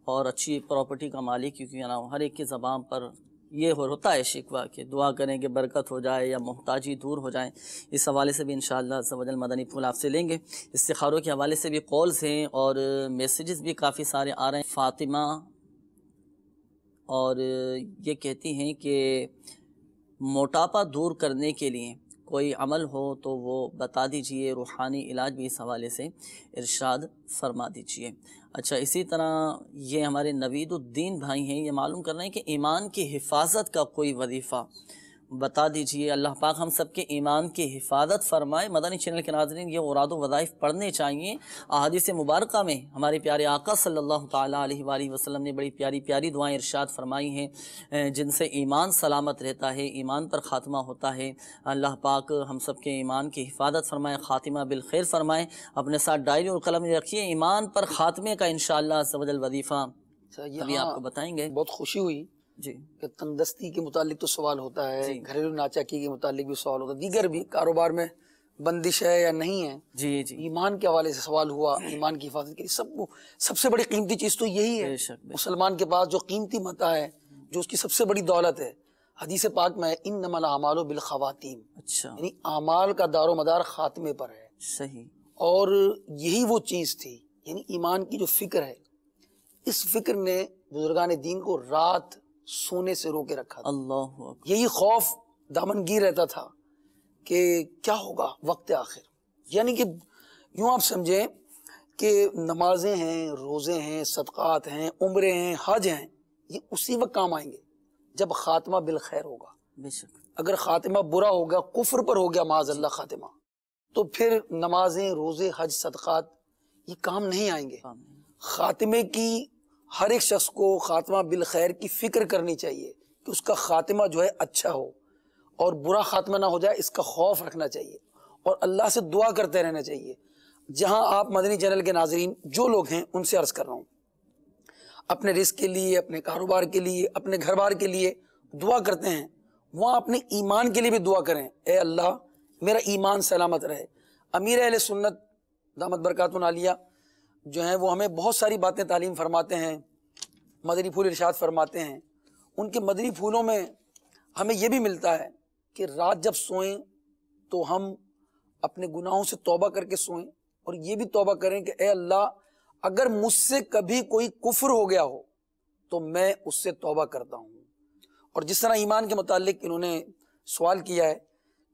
اور اچھی پراپرٹی کا مالک ہی کیوں نہ ہو، ہر ایک کی زبان پر یہ ہوتا ہے شکوہ کہ دعا کریں کہ برکت ہو جائے یا محتاجی دور ہو جائے. اس حوالے سے بھی انشاءاللہ عز و جل مدنی پھول آپ سے لیں گے. استخاروں کے حوالے سے بھی کالز ہیں اور میسیجز بھی کافی سارے آ رہے ہیں. فاطمہ اور یہ کہتی ہیں کہ موٹاپا دور کرنے کے لیے کوئی عمل ہو تو وہ بتا دیجئے. روحانی علاج بھی اس حوالے سے ارشاد فرما دیجئے. اچھا، اسی طرح یہ ہمارے نوید الدین بھائی ہیں، یہ معلوم کر رہے ہیں کہ ایمان کی حفاظت کا کوئی وظیفہ بتا دیجئے. اللہ پاک ہم سب کے ایمان کی حفاظت فرمائے. مدنی چینل کے ناظرین یہ اوراد و وظائف پڑھنے چاہیے. احادیث مبارکہ میں ہمارے پیارے آقا صلی اللہ تعالیٰ علیہ وآلہ وسلم نے بڑی پیاری پیاری دعائیں ارشاد فرمائی ہیں جن سے ایمان سلامت رہتا ہے، ایمان پر خاتمہ ہوتا ہے. اللہ پاک ہم سب کے ایمان کی حفاظت فرمائے، خاتمہ بالخیر فرمائے. اپنے ساتھ ڈائری اور قلم رکھیے. ایمان پر خاتمے کا انشاءاللہ عز و جل وظیفہ ابھی آپ کو بتائیں گے. بہت خوشی ہوئی جی کہ تندرستی کے متعلق تو سوال ہوتا ہے، گھریلو ناچاکی کے متعلق بھی سوال ہوتا ہے، دیگر بھی کاروبار میں بندش ہے یا نہیں ہے. جی جی ایمان کے حوالے سے سوال ہوا. ایمان کی حفاظت کے لیے سب سے بڑی قیمتی چیز تو یہی ہے. مسلمان کے پاس جو قیمتی متاع ہے، جو اس کی سب سے بڑی دولت ہے، حدیث پاک میں انما الاعمال بالخواتیم، اچھا یعنی اعمال کا دار و مدار خاتمے پر ہے. صحیح. اور یہی وہ چیز تھی، یعنی ایمان کی جو فکر ہے، اس فکر نے بزرگان دین کو رات سونے سے رو کے رکھا تھا. اللہ یہی خوف دامنگیر رہتا تھا کہ کیا ہوگا وقت آخر. یعنی کہ یوں آپ سمجھیں کہ نمازیں ہیں، روزے ہیں، صدقات ہیں، عمرے ہیں، حج ہیں، یہ اسی وقت کام آئیں گے جب خاتمہ بالخیر ہوگا. بے شک اگر خاتمہ برا ہوگا، کفر پر ہو گیا معاذ اللہ خاتمہ، تو پھر نمازیں، روزے، حج، صدقات یہ کام نہیں آئیں گے. خاتمے کی ہر ایک شخص کو خاتمہ بالخیر کی فکر کرنی چاہیے کہ اس کا خاتمہ جو ہے اچھا ہو اور برا خاتمہ نہ ہو جائے، اس کا خوف رکھنا چاہیے اور اللہ سے دعا کرتے رہنا چاہیے. جہاں آپ مدنی چینل کے ناظرین جو لوگ ہیں ان سے عرض کر رہا ہوں، اپنے رزق کے لیے، اپنے کاروبار کے لیے، اپنے گھر بار کے لیے دعا کرتے ہیں، وہاں اپنے ایمان کے لیے بھی دعا کریں. اے اللہ میرا ایمان سلامت رہے. امیر اہل سنت دامت برکاتہ العالیہ جو ہیں وہ ہمیں بہت ساری باتیں تعلیم فرماتے ہیں، مدنی پھول ارشاد فرماتے ہیں. ان کے مدنی پھولوں میں ہمیں یہ بھی ملتا ہے کہ رات جب سوئیں تو ہم اپنے گناہوں سے توبہ کر کے سوئیں اور یہ بھی توبہ کریں کہ اے اللہ اگر مجھ سے کبھی کوئی کفر ہو گیا ہو تو میں اس سے توبہ کرتا ہوں. اور جس طرح ایمان کے متعلق انہوں نے سوال کیا ہے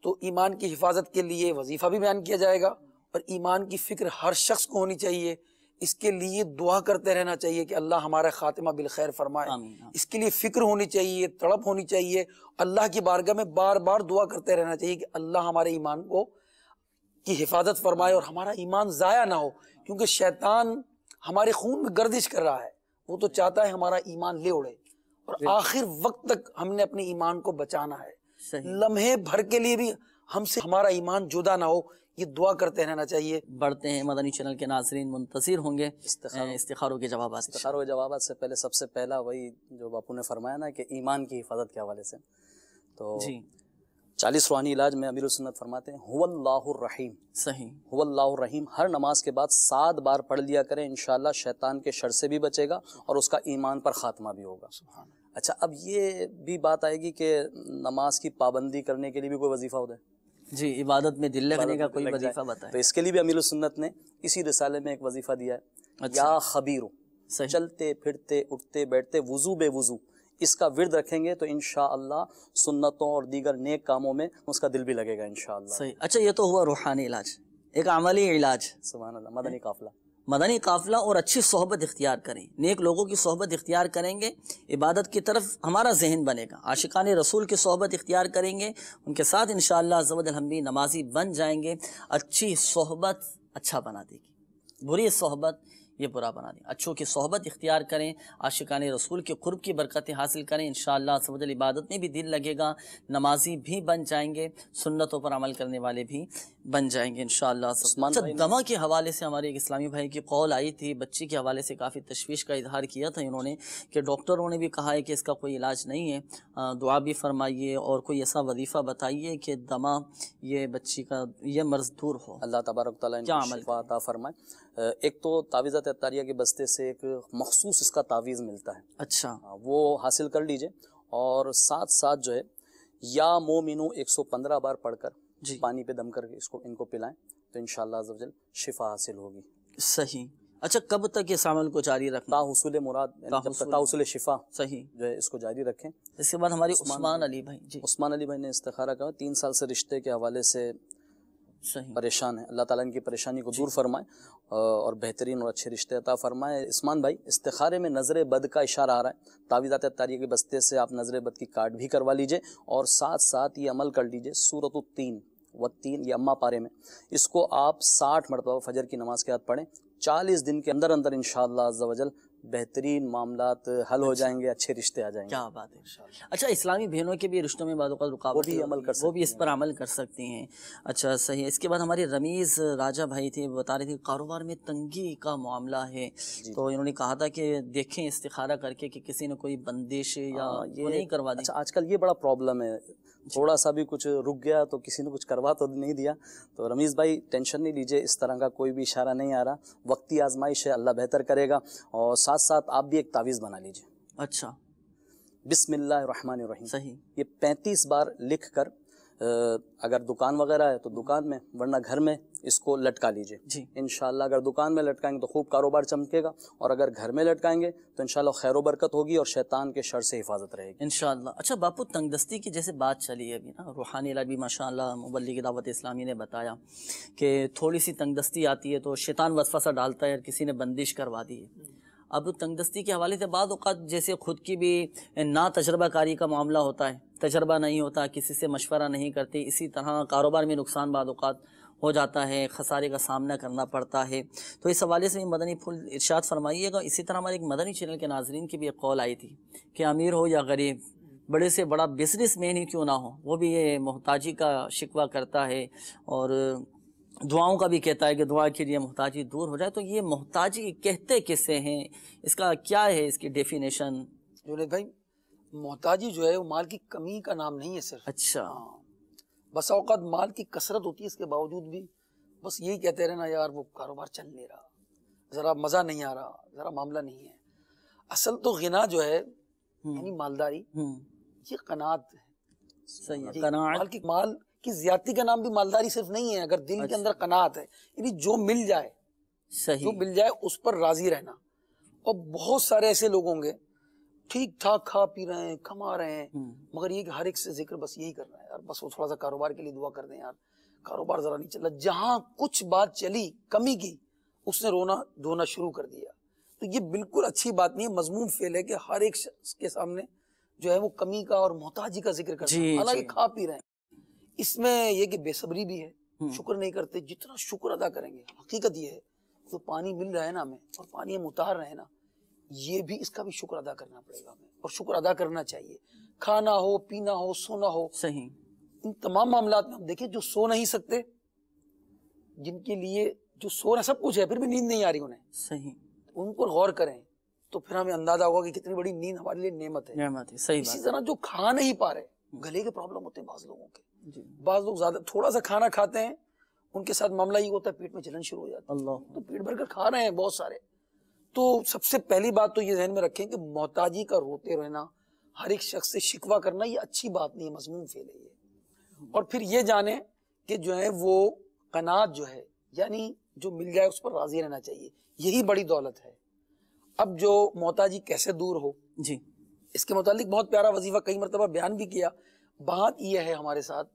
تو ایمان کی حفاظت کے لیے وظیفہ بھی بیان کیا جائے گا اور ایمان کی فکر ہر شخص کو ہونی چاہیے. اس کے لیے دعا کرتے رہنا چاہیے کہ اللہ ہمارا خاتمہ بالخیر فرمائے. اس کے لیے فکر ہونی چاہیے، تڑپ ہونی چاہیے، اللہ کی بارگاہ میں بار بار دعا کرتے رہنا چاہیے کہ اللہ ہمارے ایمان کو کی حفاظت فرمائے اور ہمارا ایمان ضائع نہ ہو، کیونکہ شیطان ہمارے خون میں گردش کر رہا ہے، وہ تو چاہتا ہے ہمارا ایمان لے اڑے، اور آخر وقت تک ہم نے اپنے ایمان کو بچانا ہے. لمحے بھر کے لیے بھی ہم سے ہمارا ایمان جدا نہ ہو، یہ دعا کرتے رہنا چاہیے. بڑھتے ہیں مدنی چینل کے ناظرین منتظر ہوں گے استخاروں کے جوابات. استخاروں کے جوابات سے پہلے سب سے پہلا وہی جو باپو نے فرمایا نا کہ ایمان کی حفاظت کے حوالے سے، تو 40 روحانی علاج میں امیر السنت فرماتے ہیں هو اللہ الرحیم. صحیح، هو اللہ الرحیم ہر نماز کے بعد 7 بار پڑھ لیا کریں، انشاءاللہ شیطان کے شر سے بھی بچے گا اور اس کا ایمان پر خاتمہ بھی ہوگا. اچھا، اب یہ بھی بات آئے گی کہ نماز کی پابندی کرنے کے لیے بھی کوئی وظیفہ ہوتا ہے؟ جی، عبادت میں دل لگنے کا کوئی وظیفہ بتائیں. تو اس کے لیے بھی امیر السنت نے اسی رسالے میں ایک وظیفہ دیا ہے، یا خبیرو، چلتے پھرتے اٹھتے بیٹھتے وضو بے وضو اس کا ورد رکھیں گے تو انشاءاللہ سنتوں اور دیگر نیک کاموں میں اس کا دل بھی لگے گا انشاءاللہ. صحیح. اچھا، یہ تو ہوا روحانی علاج، ایک عملی علاج. سبحان اللہ. مدنی قافلہ، مدنی قافلہ اور اچھی صحبت اختیار کریں، نیک لوگوں کی صحبت اختیار کریں گے، عبادت کی طرف ہمارا ذہن بنے گا. عاشقان رسول کی صحبت اختیار کریں گے، ان کے ساتھ انشاءاللہ عز و جل ہم بھی نمازی بن جائیں گے. اچھی صحبت اچھا بنا دے گی، بری صحبت یہ برا بنا دیں. اچھوں کی صحبت اختیار کریں، عاشقان رسول کے قرب کی برکتیں حاصل کریں، انشاءاللہ عز و جل عبادت میں بھی دل لگے گا، نمازی بھی بن جائیں گے، سنتوں پر عمل کرنے والے بھی بن جائیں گے انشاءاللہ. دما کے حوالے سے ہمارے ایک اسلامی بھائی کی قول آئی تھی، بچی کے حوالے سے کافی تشویش کا اظہار کیا تھا انہوں نے کہ ڈاکٹروں نے بھی کہا ہے کہ اس کا کوئی علاج نہیں ہے، دعا بھی فرمائیے اور کوئی ایسا وظیفہ بتائیے کہ دما یہ بچی کا یہ مرض دور ہو. اللہ تبارک تعالیٰ کیا عمل شفا عطا فرمائے. ایک تو تعویذات عطاریہ کے بستے سے ایک مخصوص اس کا تعویذ ملتا ہے. اچھا، وہ حاصل کر لیجئے، اور ساتھ ساتھ جو ہے یا مومنو 115 بار پڑھ کر پانی پہ دم کر کے ان کو پلائیں تو انشاءاللہ عز و جل شفا حاصل ہوگی. صحیح. اچھا، کب تک اس عمل کو جاری رکھنا؟ تا حصول مراد، جب تک تا حصول شفا صحیح جو ہے اس کو جاری رکھیں. اس کے بعد ہماری عثمان علی بھائی، عثمان علی بھائی نے استخارہ کہا، 3 سال سے رشتے کے حوالے سے پریشان ہے. اللہ تعالیٰ ان کی پریشانی کو دور فرمائے اور بہترین اور اچھے رشتے عطا فرمائے. عثمان بھائی، استخارے میں نظر بد کا اشارہ آ رہا ہے، تعویذات عطاریہ کے بستے سے آپ نظر بد کی کارڈ بھی کروا لیجئے، اور ساتھ ساتھ یہ عمل کر لیجئے سورۃ التین والتین، یہ اما پارے میں، اس کو آپ 60 مرتبہ فجر کی نماز کے بعد پڑھیں. 40 دن کے اندر اندر انشاءاللہ عز و جل بہترین معاملات حل ہو جائیں گے، اچھے رشتے آ جائیں گے. کیا بات ہے. اچھا، اسلامی بہنوں کے بھی رشتوں میں بعض اوقات رکاوٹ، وہ بھی اس پر عمل کر سکتی ہیں. اچھا، صحیح. اس کے بعد ہماری رمیز راجہ بھائی تھے، بتا رہے تھے کاروبار میں تنگی کا معاملہ ہے، تو انہوں نے کہا تھا کہ دیکھیں استخارہ کر کے کہ کسی نے کوئی بندش یا یہ نہیں کروا دی. اچھا، آج کل یہ بڑا پرابلم ہے، تھوڑا سا بھی کچھ رک گیا تو کسی نے کچھ کروا تو نہیں دیا. تو رمیز بھائی ٹینشن نہیں لیجئے، اس طرح کا کوئی بھی اشارہ نہیں آ رہا، وقتی آزمائش ہے، اللہ بہتر کرے گا. اور ساتھ ساتھ آپ بھی ایک تعویذ بنا لیجئے. اچھا، بسم اللہ الرحمن الرحیم. صحیح. یہ 35 بار لکھ کر اگر دکان وغیرہ ہے تو دکان میں، ورنہ گھر میں اس کو لٹکا لیجئے. انشاءاللہ اگر دکان میں لٹکائیں گے تو خوب کاروبار چمکے گا، اور اگر گھر میں لٹکائیں گے تو انشاءاللہ خیر و برکت ہوگی اور شیطان کے شر سے حفاظت رہے گی انشاءاللہ. اچھا باپو، تنگ دستی کی جیسے بات چلی ہے ابھی نا، روحانی علاج بھی ماشاءاللہ مبلغ دعوت اسلامی نے بتایا کہ تھوڑی سی تنگ دستی آتی ہے تو شیطان وسوسہ ڈالتا ہے اور کسی نے بندش کروا دی ہے. اب تنگ دستی کے حوالے سے بعض اوقات جیسے خود کی بھی نا تجربہ کاری کا معاملہ ہوتا ہے، تجربہ نہیں ہوتا، کسی سے مشورہ نہیں کرتے، اسی طرح کاروبار میں نقصان بعض اوقات ہو جاتا ہے، خسارے کا سامنا کرنا پڑتا ہے. تو اس حوالے سے مدنی پھول ارشاد فرمائیے گا. اسی طرح ہمارے ایک مدنی چینل کے ناظرین کی بھی ایک قول آئی تھی کہ امیر ہو یا غریب، بڑے سے بڑا بزنس مین ہی کیوں نہ ہو، وہ بھی یہ محتاجی کا شکوہ کرتا ہے اور دعاؤں کا بھی کہتا ہے کہ دعا کیجیے محتاجی دور ہو جائے. تو یہ محتاجی کہتے کسے ہیں، اس کا کیا ہے اس کی ڈیفینیشن؟ جنید بھائی، محتاجی جو ہے وہ مال کی کمی کا نام نہیں ہے صرف. اچھا، بس اوقات مال کی کثرت ہوتی ہے، اس کے باوجود بھی بس یہی کہتے رہنا یار وہ کاروبار چل نہیں رہا، ذرا مزہ نہیں آ رہا، ذرا معاملہ نہیں ہے. اصل تو غنا جو ہے یعنی مالداری، یہ قناعت ہے. صحیح، مال کی زیادتی کا نام بھی مالداری صرف نہیں ہے. اگر دل کے اندر قناعت ہے، یعنی جو مل جائے، جو مل جائے اس پر راضی رہنا. اور بہت سارے ایسے لوگ ہوں گے ٹھیک ٹھاک کھا پی رہے ہیں، کما رہے ہیں، مگر یہ کہ ہر ایک سے ذکر بس یہی کر رہا ہے یار بس وہ تھوڑا سا کاروبار کے لیے دعا کر دیں یار، کاروبار ذرا نہیں چل رہا. جہاں کچھ بات چلی کمی کی، اس نے رونا دھونا شروع کر دیا. تو یہ بالکل اچھی بات نہیں ہے، مذموم فعل ہے کہ ہر ایک شخص کے سامنے جو ہے وہ کمی کا اور محتاجی کا ذکر کرتا ہے، حالانکہ کھا پی رہے ہیں. اس میں یہ کہ بے صبری بھی ہے، شکر نہیں کرتے. جتنا شکر ادا کریں گے، حقیقت یہ ہے تو پانی مل رہا ہے نا ہمیں اور پانی ہم اتار رہے ہیں نا، یہ بھی اس کا بھی شکر ادا کرنا پڑے گا ہمیں، اور شکر ادا کرنا چاہیے. کھانا ہو، پینا ہو، سونا ہو، صحیح، ان تمام معاملات میں ہم دیکھیں جو سو نہیں سکتے، جن کے لیے جو سو رہے سب کچھ ہے پھر بھی نیند نہیں آ رہی انہیں، صحیح، ان پر غور کریں تو پھر ہمیں اندازہ ہوگا کہ کتنی بڑی نیند ہمارے لیے نعمت ہے. نعمت ہے، صحیح اسی بات. طرح جو کھا نہیں پا رہے، گلے کے پرابلم ہوتے ہیں بعض لوگوں کے، بعض لوگ زیادہ تھوڑا سا کھانا کھاتے ہیں، ان کے ساتھ معاملہ یہ ہوتا ہے پیٹ میں جلن شروع ہو جاتی ہے. اللہ، تو پیٹ بھر کر کھا رہے ہیں بہت سارے. تو سب سے پہلی بات تو یہ ذہن میں رکھیں کہ محتاجی کا روتے رہنا، ہر ایک شخص سے شکوہ کرنا، یہ اچھی بات نہیں ہے، مذموم فعل ہے یہ. اور پھر یہ جانیں کہ جو ہے وہ قناعت جو ہے، یعنی جو مل جائے اس پر راضی رہنا چاہیے، یہی بڑی دولت ہے. اب جو محتاجی کیسے دور ہو، جی، اس کے متعلق بہت پیارا وظیفہ کئی مرتبہ بیان بھی کیا. بات یہ ہے ہمارے ساتھ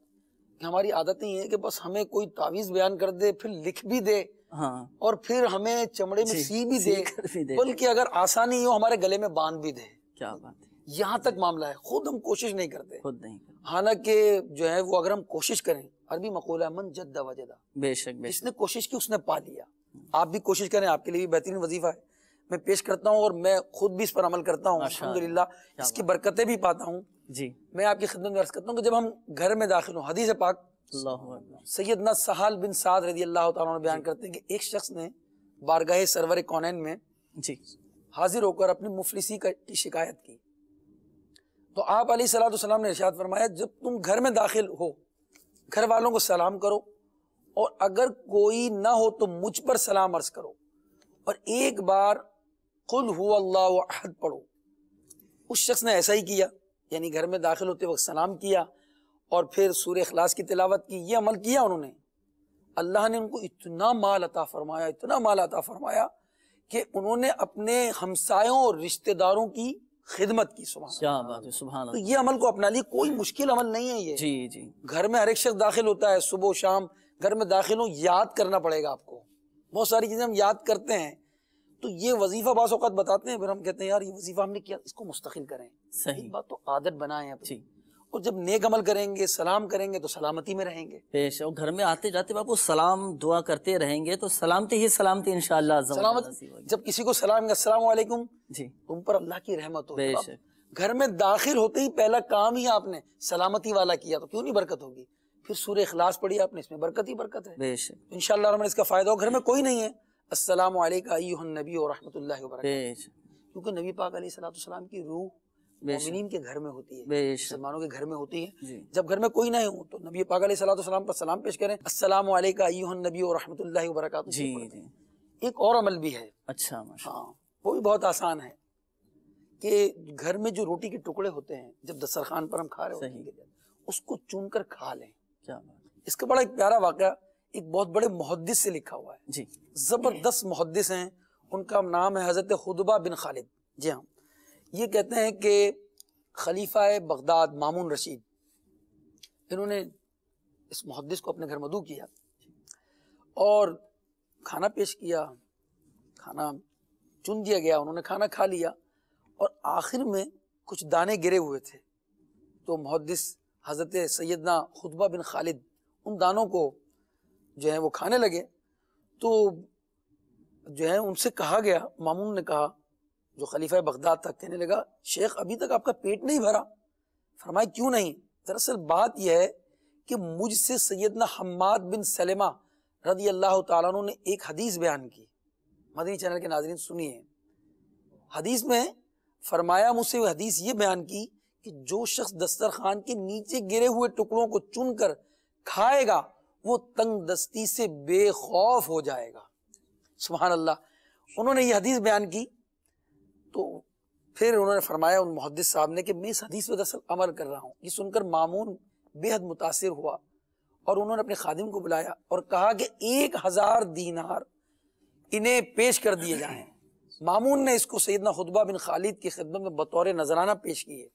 کہ ہماری عادت یہ ہے کہ بس ہمیں کوئی تعویذ بیان کر دے، پھر لکھ بھی دے، ہاں، اور پھر ہمیں چمڑے میں سی بھی دے، بلکہ اگر آسانی ہو ہمارے گلے میں باندھ بھی دے. کیا بات ہے، یہاں تک معاملہ ہے. خود ہم کوشش نہیں کرتے، خود نہیں. حالانکہ جو ہے وہ اگر ہم کوشش کریں، عربی مقولہ من جد وجدہ، بے شک، بے جس شک، نے کوشش کی اس نے پا لیا. آپ بھی کوشش کریں، آپ کے لیے بھی بہترین وظیفہ ہے. میں پیش کرتا ہوں اور میں خود بھی اس پر عمل کرتا ہوں، الحمدللہ اس کی برکتیں بھی پاتا ہوں. جی، میں آپ کی خدمت میں عرض کرتا ہوں کہ جب ہم گھر میں داخل ہوں، حدیث پاک سیدنا سہل بن سعد رضی اللہ تعالیٰ عنہ بیان کرتے ہیں کہ ایک شخص نے بارگاہ سرور کونین میں جی حاضر ہو کر اپنی مفلسی کی شکایت کی. تو آپ علیہ الصلوۃ والسلام نے ارشاد فرمایا، جب تم گھر میں داخل ہو، گھر والوں کو سلام کرو، اور اگر کوئی نہ ہو تو مجھ پر سلام عرض کرو، اور ایک بار قل هو اللہ احد پڑھو. اس شخص نے ایسا ہی کیا، یعنی گھر میں داخل ہوتے وقت سلام کیا اور پھر سورہ اخلاص کی تلاوت کی. یہ عمل کیا انہوں نے، اللہ نے ان کو اتنا مال عطا فرمایا، اتنا مال عطا فرمایا کہ انہوں نے اپنے ہمسایوں اور رشتہ داروں کی خدمت کی. سبحان کیا بات ہے، سبحان تو اللہ. یہ عمل کو اپنا لیے، کوئی مشکل عمل نہیں ہے یہ. جی جی، گھر میں ہر ایک شخص داخل ہوتا ہے، صبح و شام گھر میں داخل ہوں، یاد کرنا پڑے گا آپ کو. بہت ساری چیزیں ہم یاد کرتے ہیں، تو یہ وظیفہ بعض اوقات بتاتے ہیں، پھر ہم کہتے ہیں یار یہ وظیفہ ہم نے کیا، اس کو مستقل کریں. صحیح ایک بات تو عادت بنائیں اپنی. جی، اور جب نیک عمل کریں گے، سلام کریں گے تو سلامتی میں رہیں گے. پیش. اور گھر میں آتے جاتے باپو سلام دعا کرتے رہیں گے تو سلامتی ہی سلامتی انشاءاللہ. سلامت جب کسی کو سلام السلام علیکم، جی، تم پر اللہ کی رحمت ہو. بے شک. گھر میں داخل ہوتے ہی پہلا کام ہی آپ نے سلامتی والا کیا، تو کیوں نہیں برکت ہوگی. پھر سورہ اخلاص پڑھی آپ نے، اس میں برکت ہی برکت ہے. بے شک. انشاءاللہ الرحمن اس کا فائدہ ہو. گھر میں کوئی نہیں ہے، السلام علیکم ایھا النبی ورحمۃ اللہ وبرکاتہ، کیونکہ نبی پاک علیہ الصلوۃ والسلام کی روح مومنین کے گھر میں ہوتی ہے، مسلمانوں کے گھر میں ہوتی ہے. جب گھر میں کوئی نہ ہو تو نبی پاک علیہ الصلوۃ والسلام پر سلام پیش کریں، السلام علیکم ایھا النبی ورحمۃ اللہ وبرکاتہ. جی جی. ایک اور عمل بھی ہے، اچھا، ہاں وہ بھی بہت آسان ہے، کہ گھر میں جو روٹی کے ٹکڑے ہوتے ہیں جب دسترخوان پر ہم کھا رہے ہوتے ہیں، اس کو چن کر کھا لیں. کیا بات. اس کا بڑا ایک پیارا واقعہ ایک بہت بڑے محدث سے لکھا ہوا ہے. جی، زبردست محدث ہیں، ان کا نام ہے حضرت خطبہ بن خالد. جی ہاں، یہ کہتے ہیں کہ خلیفہ بغداد مامون رشید، انہوں نے اس محدث کو اپنے گھر مدعو کیا اور کھانا پیش کیا. کھانا چن دیا گیا، انہوں نے کھانا کھا لیا، اور آخر میں کچھ دانے گرے ہوئے تھے. تو محدث حضرت سیدنا خطبہ بن خالد ان دانوں کو جو ہے وہ کھانے لگے. تو جو ہے ان سے کہا گیا، مامون نے کہا جو خلیفہ بغداد تھا، کہنے لگا شیخ ابھی تک آپ کا پیٹ نہیں بھرا؟ فرمایا کیوں نہیں؟ دراصل بات یہ ہے کہ مجھ سے سیدنا حماد بن سلمہ رضی اللہ تعالیٰ عنہ نے ایک حدیث بیان کی. مدنی چینل کے ناظرین سنیے، حدیث میں فرمایا مجھ سے وہ حدیث یہ بیان کی کہ جو شخص دسترخوان کے نیچے گرے ہوئے ٹکڑوں کو چن کر کھائے گا وہ تنگ دستی سے بے خوف ہو جائے گا. سبحان اللہ. انہوں نے یہ حدیث بیان کی، تو پھر انہوں نے فرمایا ان محدث صاحب نے کہ میں اس حدیث پر دراصل عمل کر رہا ہوں. یہ سن کر مامون بے حد متاثر ہوا اور انہوں نے اپنے خادم کو بلایا اور کہا کہ 1000 دینار انہیں پیش کر دیے جائیں. مامون نے اس کو سیدنا خطبہ بن خالد کی خدمت میں بطور نذرانہ پیش کیے.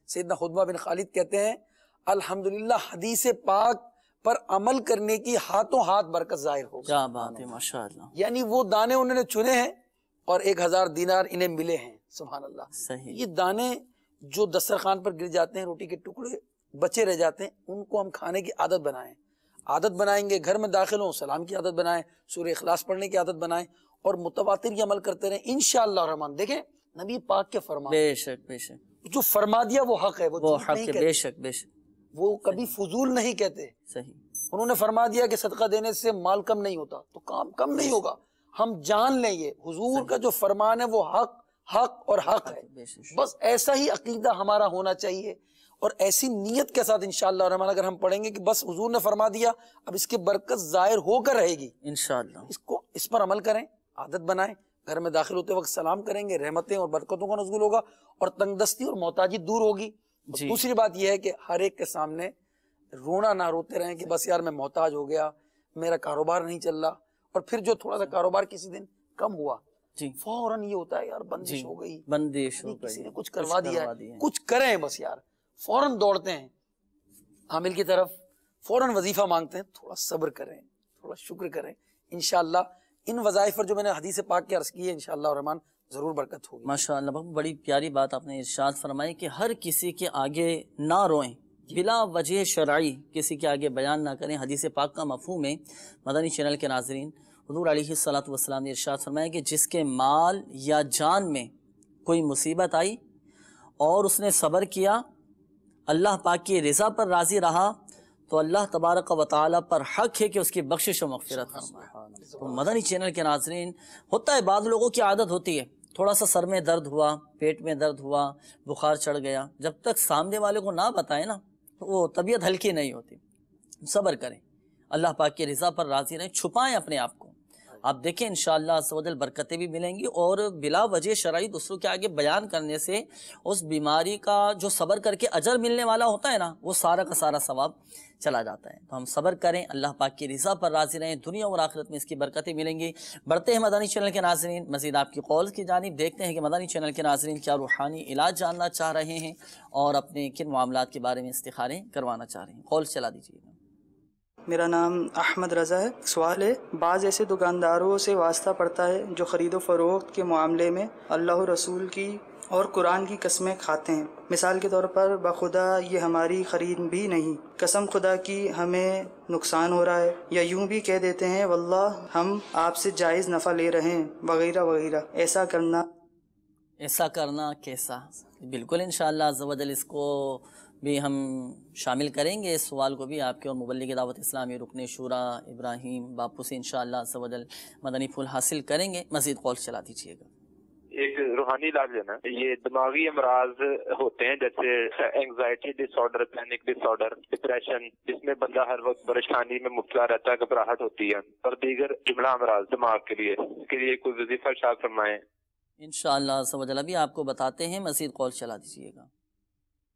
سیدنا خطبہ بن خالد کہتے ہیں الحمدللہ حدیث پاک پر عمل کرنے کی ہاتھوں ہاتھ برکت ظاہر ہوگی. کیا بات ہے، ماشاءاللہ. یعنی وہ دانے انہوں نے چنے ہیں اور 1000 دینار انہیں ملے ہیں. سبحان اللہ. صحیح. یہ دانے جو دسترخوان پر گر جاتے ہیں، روٹی کے ٹکڑے بچے رہ جاتے ہیں، ان کو ہم کھانے کی عادت بنائیں. عادت بنائیں گے، گھر میں داخل ہوں سلام کی عادت بنائیں، سورہ اخلاص پڑھنے کی عادت بنائیں اور متواتر یہ عمل کرتے رہیں انشاءاللہ الرحمن. دیکھیں نبی پاک کے فرمان، بے شک بے شک، جو فرما دیا وہ حق ہے، وہ وہ جھوٹ حق نہیں ہے. کہتے. بے شک بے شک. وہ کبھی فضول نہیں کہتے. صحیح. انہوں نے فرما دیا کہ صدقہ دینے سے مال کم نہیں ہوتا، تو کام کم نہیں ہوگا. ہم جان لیں یہ حضور کا جو فرمان ہے وہ حق اور حق ہے. بس ایسا ہی عقیدہ ہمارا ہونا چاہیے اور ایسی نیت کے ساتھ انشاءاللہ الرحمن اگر ہم پڑھیں گے کہ بس حضور نے فرما دیا، اب اس کی برکت ظاہر ہو کر رہے گی انشاءاللہ. اس پر عمل کریں، عادت بنائیں. گھر میں داخل ہوتے وقت سلام کریں گے، رحمتیں اور برکتوں کا نزول ہوگا اور تنگ دستی اور محتاجی دور ہوگی. دوسری بات یہ ہے کہ ہر ایک کے سامنے رونا نہ روتے رہیں کہ بس یار میں محتاج ہو گیا، میرا کاروبار نہیں چل رہا، اور پھر جو تھوڑا سا کاروبار کسی دن کم ہوا فوراً یہ ہوتا ہے یار بندش ہو گئی، بندش ہو گئی، کسی نے کچھ کروا دیا ہے، کچھ کریں بس یار. فوراً دوڑتے ہیں عامل کی طرف، فوراً وظیفہ مانگتے ہیں. تھوڑا صبر کریں، تھوڑا شکر کریں. انشاءاللہ ان وظائف پر جو میں نے حدیث پاک کی عرض کی ہے انشاءاللہ الرحمن ضرور برکت ہوگی. ماشاءاللہ. بڑی پیاری بات آپ نے ارشاد فرمائی کہ ہر کسی کے آگے نہ روئیں، بلا وجہ شرعی کسی کے آگے بیان نہ کریں. حدیث پاک کا مفہوم ہے مدنی چینل کے ناظرین، حضور علیہ الصلوۃ والسلام نے ارشاد فرمایا کہ جس کے مال یا جان میں کوئی مصیبت آئی اور اس نے صبر کیا، اللہ پاک کی رضا پر راضی رہا، تو اللہ تبارک و تعالیٰ پر حق ہے کہ اس کی بخشش و مغفرت فرمائے. تو مدنی چینل کے ناظرین، ہوتا ہے بعض لوگوں کی عادت ہوتی ہے تھوڑا سا سر میں درد ہوا، پیٹ میں درد ہوا، بخار چڑھ گیا، جب تک سامنے والے کو نہ بتائیں نا تو وہ طبیعت ہلکی نہیں ہوتی. صبر کریں، اللہ پاک کی رضا پر راضی رہیں، چھپائیں اپنے آپ کو. آپ دیکھیں انشاءاللہ عز و جل برکتیں بھی ملیں گی، اور بلا وجہ شرعی دوسروں کے آگے بیان کرنے سے اس بیماری کا جو صبر کر کے اجر ملنے والا ہوتا ہے نا، وہ سارا کا سارا ثواب چلا جاتا ہے. تو ہم صبر کریں، اللہ پاک کی رضا پر راضی رہیں، دنیا اور آخرت میں اس کی برکتیں ملیں گی. بڑھتے ہیں مدنی چینل کے ناظرین مزید آپ کی قول کی جانب، دیکھتے ہیں کہ مدنی چینل کے ناظرین کیا روحانی علاج جاننا چاہ رہے ہیں اور اپنے کن معاملات کے بارے میں استخارے کروانا چاہ رہے ہیں. قول چلا دیجیے. میرا نام احمد رضا ہے. سوال ہے، بعض ایسے دکانداروں سے واسطہ پڑتا ہے جو خرید و فروخت کے معاملے میں اللہ رسول کی اور قرآن کی قسمیں کھاتے ہیں. مثال کے طور پر بخدا یہ ہماری خرید بھی نہیں، قسم خدا کی ہمیں نقصان ہو رہا ہے، یا یوں بھی کہہ دیتے ہیں واللہ ہم آپ سے جائز نفع لے رہے ہیں وغیرہ وغیرہ. ایسا کرنا کیسا؟ بالکل انشاءاللہ عز و جل اس کو بھی ہم شامل کریں گے، اس سوال کو بھی آپ کے اور مبلغ دعوت اسلامی رکن شورا ابراہیم باپو سے انشاءاللہ عز و جل مدنی پھول حاصل کریں گے. مزید قول چلا دیجیے گا. ایک روحانی علاج ہے نا، یہ دماغی امراض ہوتے ہیں جیسے اینگزائٹی ڈس آرڈر، پینک ڈس آرڈر، ڈپریشن، جس میں بندہ ہر وقت پریشانی میں مبتلا رہتا ہے، گھبراہٹ ہوتی ہے، اور دیگر جملہ امراض دماغ کے لیے کوئی وظیفہ ارشاد فرمائیں. انشاءاللہ عز و جل ابھی آپ کو بتاتے ہیں. مزید قول چلا دیجیے گا.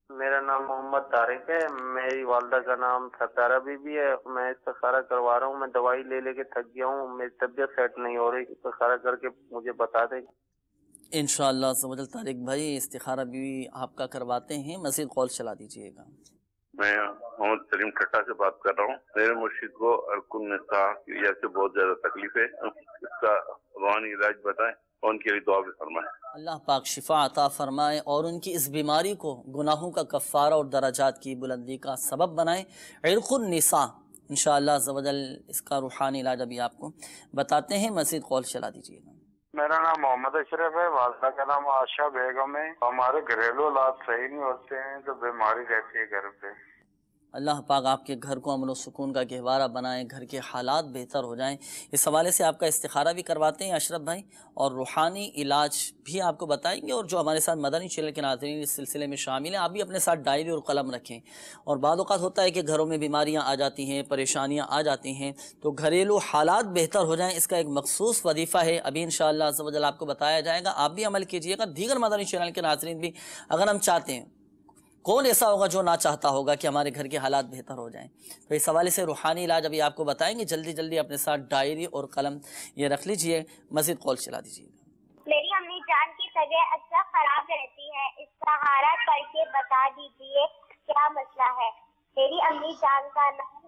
میرا نام محمد طارق ہے، میری والدہ کا نام ستارہ بی بی ہے. میں استخارہ کروا رہا ہوں، میں دوائی لے لے کے تھک گیا ہوں، میری طبیعت سیٹ نہیں ہو رہی، استخارہ کر کے مجھے بتا دیں. انشاءاللہ عز و جل طارق بھائی استخارہ بھی آپ کا کرواتے ہیں. مزید قول چلا دیجیے گا. میں محمد سلیم ٹھٹا سے بات کر رہا ہوں. میرے مرشد کو ارکن النساء کی وجہ سے بہت زیادہ تکلیف ہے، اس کا روحانی علاج بتائیں اور ان کے لیے دعا بھی فرمائیں. اللہ پاک شفا عطا فرمائے اور ان کی اس بیماری کو گناہوں کا کفارہ اور درجات کی بلندی کا سبب بنائیں. عرق النساء انشاءاللہ عز و جل اس کا روحانی علاج ابھی آپ کو بتاتے ہیں. مزید قول چلا دیجیے گا. میرا نام محمد اشرف ہے، والدہ کا نام عائشہ بیگم ہے. ہمارے گھریلو حالات صحیح نہیں ہوتے ہیں تو بیماری رہتی ہے گھر پہ. اللہ پاک آپ کے گھر کو امن و سکون کا گہوارہ بنائیں، گھر کے حالات بہتر ہو جائیں. اس حوالے سے آپ کا استخارہ بھی کرواتے ہیں اشرف بھائی، اور روحانی علاج بھی آپ کو بتائیں گے. اور جو ہمارے ساتھ مدنی چینل کے ناظرین اس سلسلے میں شامل ہیں، آپ بھی اپنے ساتھ ڈائری اور قلم رکھیں. اور بعض اوقات ہوتا ہے کہ گھروں میں بیماریاں آ جاتی ہیں، پریشانیاں آ جاتی ہیں، تو گھریلو حالات بہتر ہو جائیں، اس کا ایک مخصوص وظیفہ ہے، ابھی انشاءاللہ عز و جل آپ کو بتایا جائے گا. آپ بھی عمل کیجیے گا، دیگر مدنی چینل کے ناظرین بھی. اگر ہم چاہتے ہیں، کون ایسا ہوگا جو نہ چاہتا ہوگا کہ ہمارے گھر کے حالات بہتر ہو جائیں؟ تو اس حوالے سے روحانی علاج ابھی آپ کو بتائیں گے. جلدی جلدی اپنے ساتھ ڈائری اور قلم یہ رکھ لیجئے. مزید قول چلا دیجیے. میری امی جان کی طبیعت اکثر خراب رہتی ہے، استخارہ کر کے بتا دیجیے کیا مسئلہ ہے. میری امی جان کا نام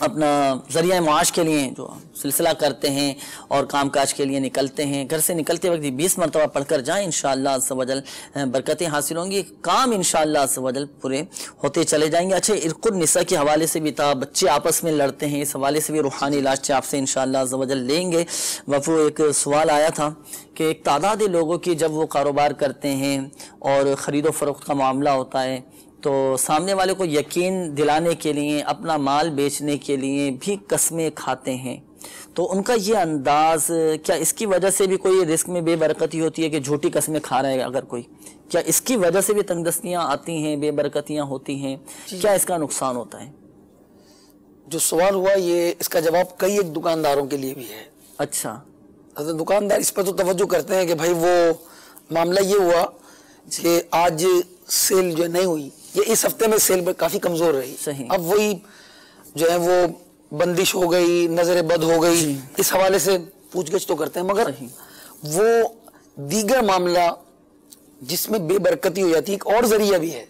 اپنا ذریعہ معاش کے لیے جو سلسلہ کرتے ہیں اور کام کاج کے لیے نکلتے ہیں، گھر سے نکلتے وقت 20 مرتبہ پڑھ کر جائیں، انشاءاللہ عز و جل برکتیں حاصل ہوں گی، کام انشاءاللہ عز و جل پورے ہوتے چلے جائیں گے۔ اچھا، عرق النساء کے حوالے سے بھی تھا، بچے آپس میں لڑتے ہیں، اس حوالے سے بھی روحانی علاج آپ سے انشاءاللہ عز و جل لیں گے۔ وہ ایک سوال آیا تھا کہ ایک تعداد لوگوں کی جب وہ کاروبار کرتے ہیں اور خرید و فروخت کا معاملہ ہوتا ہے تو سامنے والے کو یقین دلانے کے لیے، اپنا مال بیچنے کے لیے بھی قسمیں کھاتے ہیں، تو ان کا یہ انداز، کیا اس کی وجہ سے بھی کوئی رزق میں بے برکتی ہوتی ہے کہ جھوٹی قسمیں کھا رہا ہے اگر کوئی، کیا اس کی وجہ سے بھی تنگ دستیاں آتی ہیں، بے برکتیاں ہوتی ہیں، کیا اس کا نقصان ہوتا ہے؟ جو سوال ہوا یہ اس کا جواب کئی ایک دکانداروں کے لیے بھی ہے۔ اچھا، دکاندار اس پر تو توجہ کرتے ہیں کہ بھائی وہ معاملہ یہ ہوا کہ آج سیل جو نہیں ہوئی، یہ اس ہفتے میں سیل کافی کمزور رہی، اب وہی جو ہے وہ بندش ہو گئی، نظر بد ہو گئی، اس حوالے سے پوچھ گچھ تو کرتے ہیں، مگر وہ دیگر معاملہ جس میں بے برکتی ہو جاتی ہے ایک اور ذریعہ بھی ہے،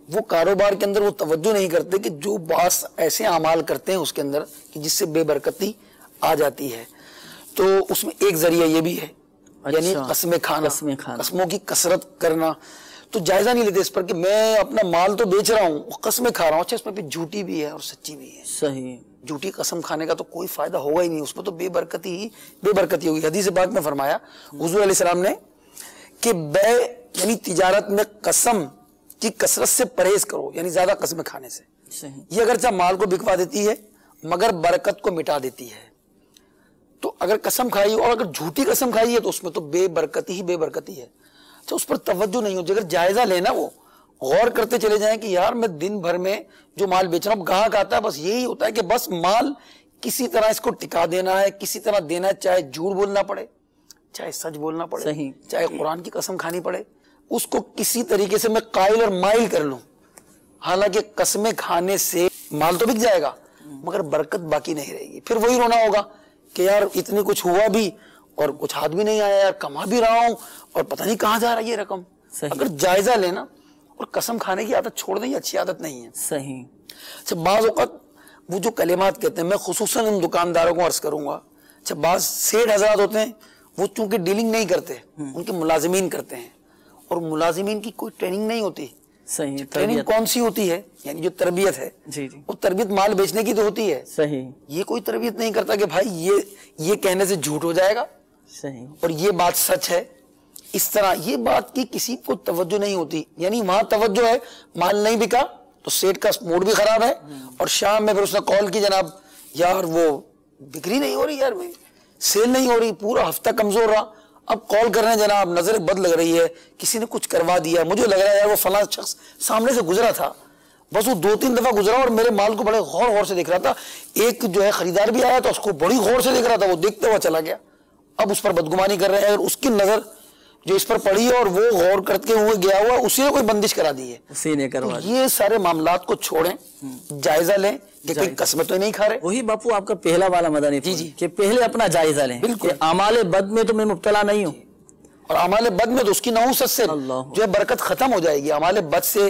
وہ کاروبار کے اندر وہ توجہ نہیں کرتے کہ جو بعض ایسے اعمال کرتے ہیں اس کے اندر کہ جس سے بے برکتی آ جاتی ہے، تو اس میں ایک ذریعہ یہ بھی ہے، یعنی قسمیں کھانا، قسموں کی کثرت کرنا۔ تو جائزہ نہیں لیتے اس پر کہ میں اپنا مال تو بیچ رہا ہوں، قسمیں کھا رہا ہوں، اچھا اس میں بھی جھوٹی بھی ہے اور سچی بھی ہے۔ صحیح، جھوٹی قسم کھانے کا تو کوئی فائدہ ہوگا ہی نہیں، اس میں تو بے برکتی ہوگی۔ حدیث پاک میں فرمایا حضور علیہ السلام نے کہ بے یعنی تجارت میں قسم کی کثرت سے پرہیز کرو، یعنی زیادہ قسمیں کھانے سے، یہ اگرچہ مال کو بکوا دیتی ہے مگر برکت کو مٹا دیتی ہے۔ تو اگر قسم کھائی اور اگر جھوٹی قسم کھائی ہے تو اس میں تو بے برکتی ہے، تو اس پر توجہ نہیں ہوتی۔ اگر جائزہ لینا، وہ غور کرتے چلے جائیں کہ یار میں دن بھر میں جو مال بیچ رہا ہوں، گاہک آتا ہے بس یہی ہوتا ہے کہ بس مال کسی طرح اس کو ٹکا دینا ہے، کسی طرح دینا ہے، چاہے جھوٹ بولنا پڑے، چاہے سچ بولنا پڑے، چاہے قرآن کی قسم کھانی پڑے، اس کو کسی طریقے سے میں قائل اور مائل کر لوں۔ حالانکہ قسمیں کھانے سے مال تو بک جائے گا مگر برکت باقی نہیں رہے گی، پھر وہی رونا ہوگا کہ یار اتنی کچھ ہوا بھی اور کچھ ہاتھ بھی نہیں آیا، یار کما بھی رہا ہوں اور پتہ نہیں کہاں جا رہا ہے یہ رقم۔ اگر جائزہ لینا اور قسم کھانے کی عادت چھوڑ دیں، یہ اچھی عادت نہیں ہے۔ صحیح۔ اچھا، بعض اوقات وہ جو کلمات کہتے ہیں، میں خصوصاً ان دکانداروں کو عرض کروں گا، اچھا بعض سیٹ حضرات ہوتے ہیں وہ چونکہ ڈیلنگ نہیں کرتے، ان کے ملازمین کرتے ہیں، اور ملازمین کی کوئی ٹریننگ نہیں ہوتی۔ صحیح، ٹریننگ کون سی ہوتی ہے؟ یعنی جو تربیت ہے، وہ تربیت مال بیچنے کی تو ہوتی ہے۔ صحیح، یہ کوئی تربیت نہیں کرتا کہ بھائی یہ کہنے سے جھوٹ ہو جائے گا صحیح اور یہ بات سچ ہے، اس طرح یہ بات کی کسی کو توجہ نہیں ہوتی۔ یعنی وہاں توجہ ہے، مال نہیں بکا تو سیٹ کا موڈ بھی خراب ہے، اور شام میں پھر اس نے کال کی، جناب یار وہ بکری نہیں ہو رہی، یار سیل نہیں ہو رہی، پورا ہفتہ کمزور رہا، اب کال کر رہے ہیں جناب نظر بد لگ رہی ہے، کسی نے کچھ کروا دیا، مجھے لگ رہا ہے یار وہ فلاں شخص سامنے سے گزرا تھا، بس وہ 2-3 دفعہ گزرا اور میرے مال کو بڑے غور سے دیکھ رہا تھا، ایک جو ہے خریدار بھی آیا تو اس کو بڑی غور سے دیکھ رہا تھا، وہ دیکھتے ہوا چلا گیا۔ اب اس پر بدگمانی کر رہے ہیں اور اس کی نظر جو اس پر پڑی ہے اور وہ غور کرتے ہوئے گیا ہوا، اسی نے کوئی بندش کرا دی ہے، اسی نے کروا دی۔ یہ سارے معاملات کو چھوڑیں، جائزہ لیں کہ کوئی قسمیں تو نہیں کھا رہے۔ وہی باپو آپ کا پہلا والا مدنی کہ پہلے اپنا جائزہ لیں کہ اعمال بد میں تو میں مبتلا نہیں ہوں، اور اعمال بد میں تو اس کی نحوست سے جو ہے برکت ختم ہو جائے گی، اعمال بد سے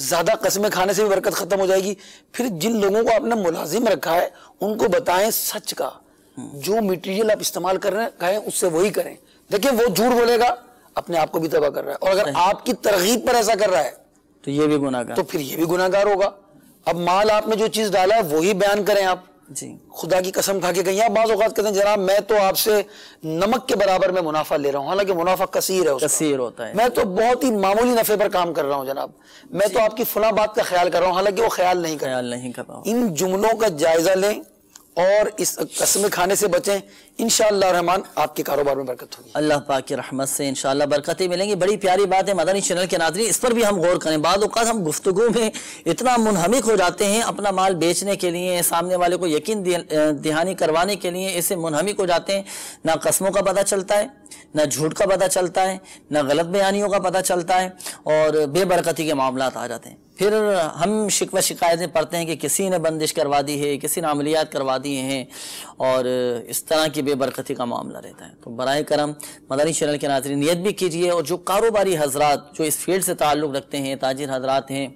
زیادہ قسمیں کھانے سے بھی برکت ختم ہو جائے گی۔ پھر جن لوگوں کو آپ نے ملازم رکھا ہے ان کو بتائیں سچ کا، جو میٹیریل آپ استعمال کر رہے ہیں کہیں اس سے وہی کریں۔ دیکھیں وہ جھوٹ بولے گا اپنے آپ کو بھی تباہ کر رہا ہے، اور اگر آپ کی ترغیب پر ایسا کر رہا ہے تو یہ بھی گناہگار، تو پھر یہ بھی گناہگار ہوگا۔ اب مال آپ نے جو چیز ڈالا ہے وہی بیان کریں آپ، خدا کی قسم کھا کے کہیں۔ آپ بعض اوقات کہتے ہیں جناب میں تو آپ سے نمک کے برابر میں منافع لے رہا ہوں، حالانکہ منافع کثیر ہے، کثیر ہوتا ہے، میں تو بہت ہی معمولی نفع پر کام کر رہا ہوں جناب، میں تو آپ کی فلاں بات کا خیال کر رہا ہوں، حالانکہ وہ خیال نہیں کر رہا۔ ان جملوں کا جائزہ لیں اور اس قسم کھانے سے بچیں، انشاءاللہ الرحمن آپ کے کاروبار میں برکت ہوگی، اللہ پاک کی رحمت سے انشاءاللہ برکتیں ملیں گی۔ بڑی پیاری بات ہے مدنی چینل کے ناظرین، اس پر بھی ہم غور کریں۔ بعض اوقات ہم گفتگو میں اتنا منہمک ہو جاتے ہیں، اپنا مال بیچنے کے لیے، سامنے والے کو یقین دہانی کروانے کے لیے ایسے منہمک ہو جاتے ہیں، نہ قسموں کا پتہ چلتا ہے، نہ جھوٹ کا پتہ چلتا ہے، نہ غلط بیانیوں کا پتہ چلتا ہے، اور بے برکتی کے معاملات آ جاتے ہیں۔ پھر ہم شکوہ شکایتیں پڑھتے ہیں کہ کسی نے بندش کروا دی ہے، کسی نے عملیات کروا دیے ہیں، اور اس طرح کی بے برکتی کا معاملہ رہتا ہے۔ تو برائے کرم مدنی چینل کے ناظرین نیت بھی کیجئے، اور جو کاروباری حضرات جو اس فیلڈ سے تعلق رکھتے ہیں، تاجر حضرات ہیں،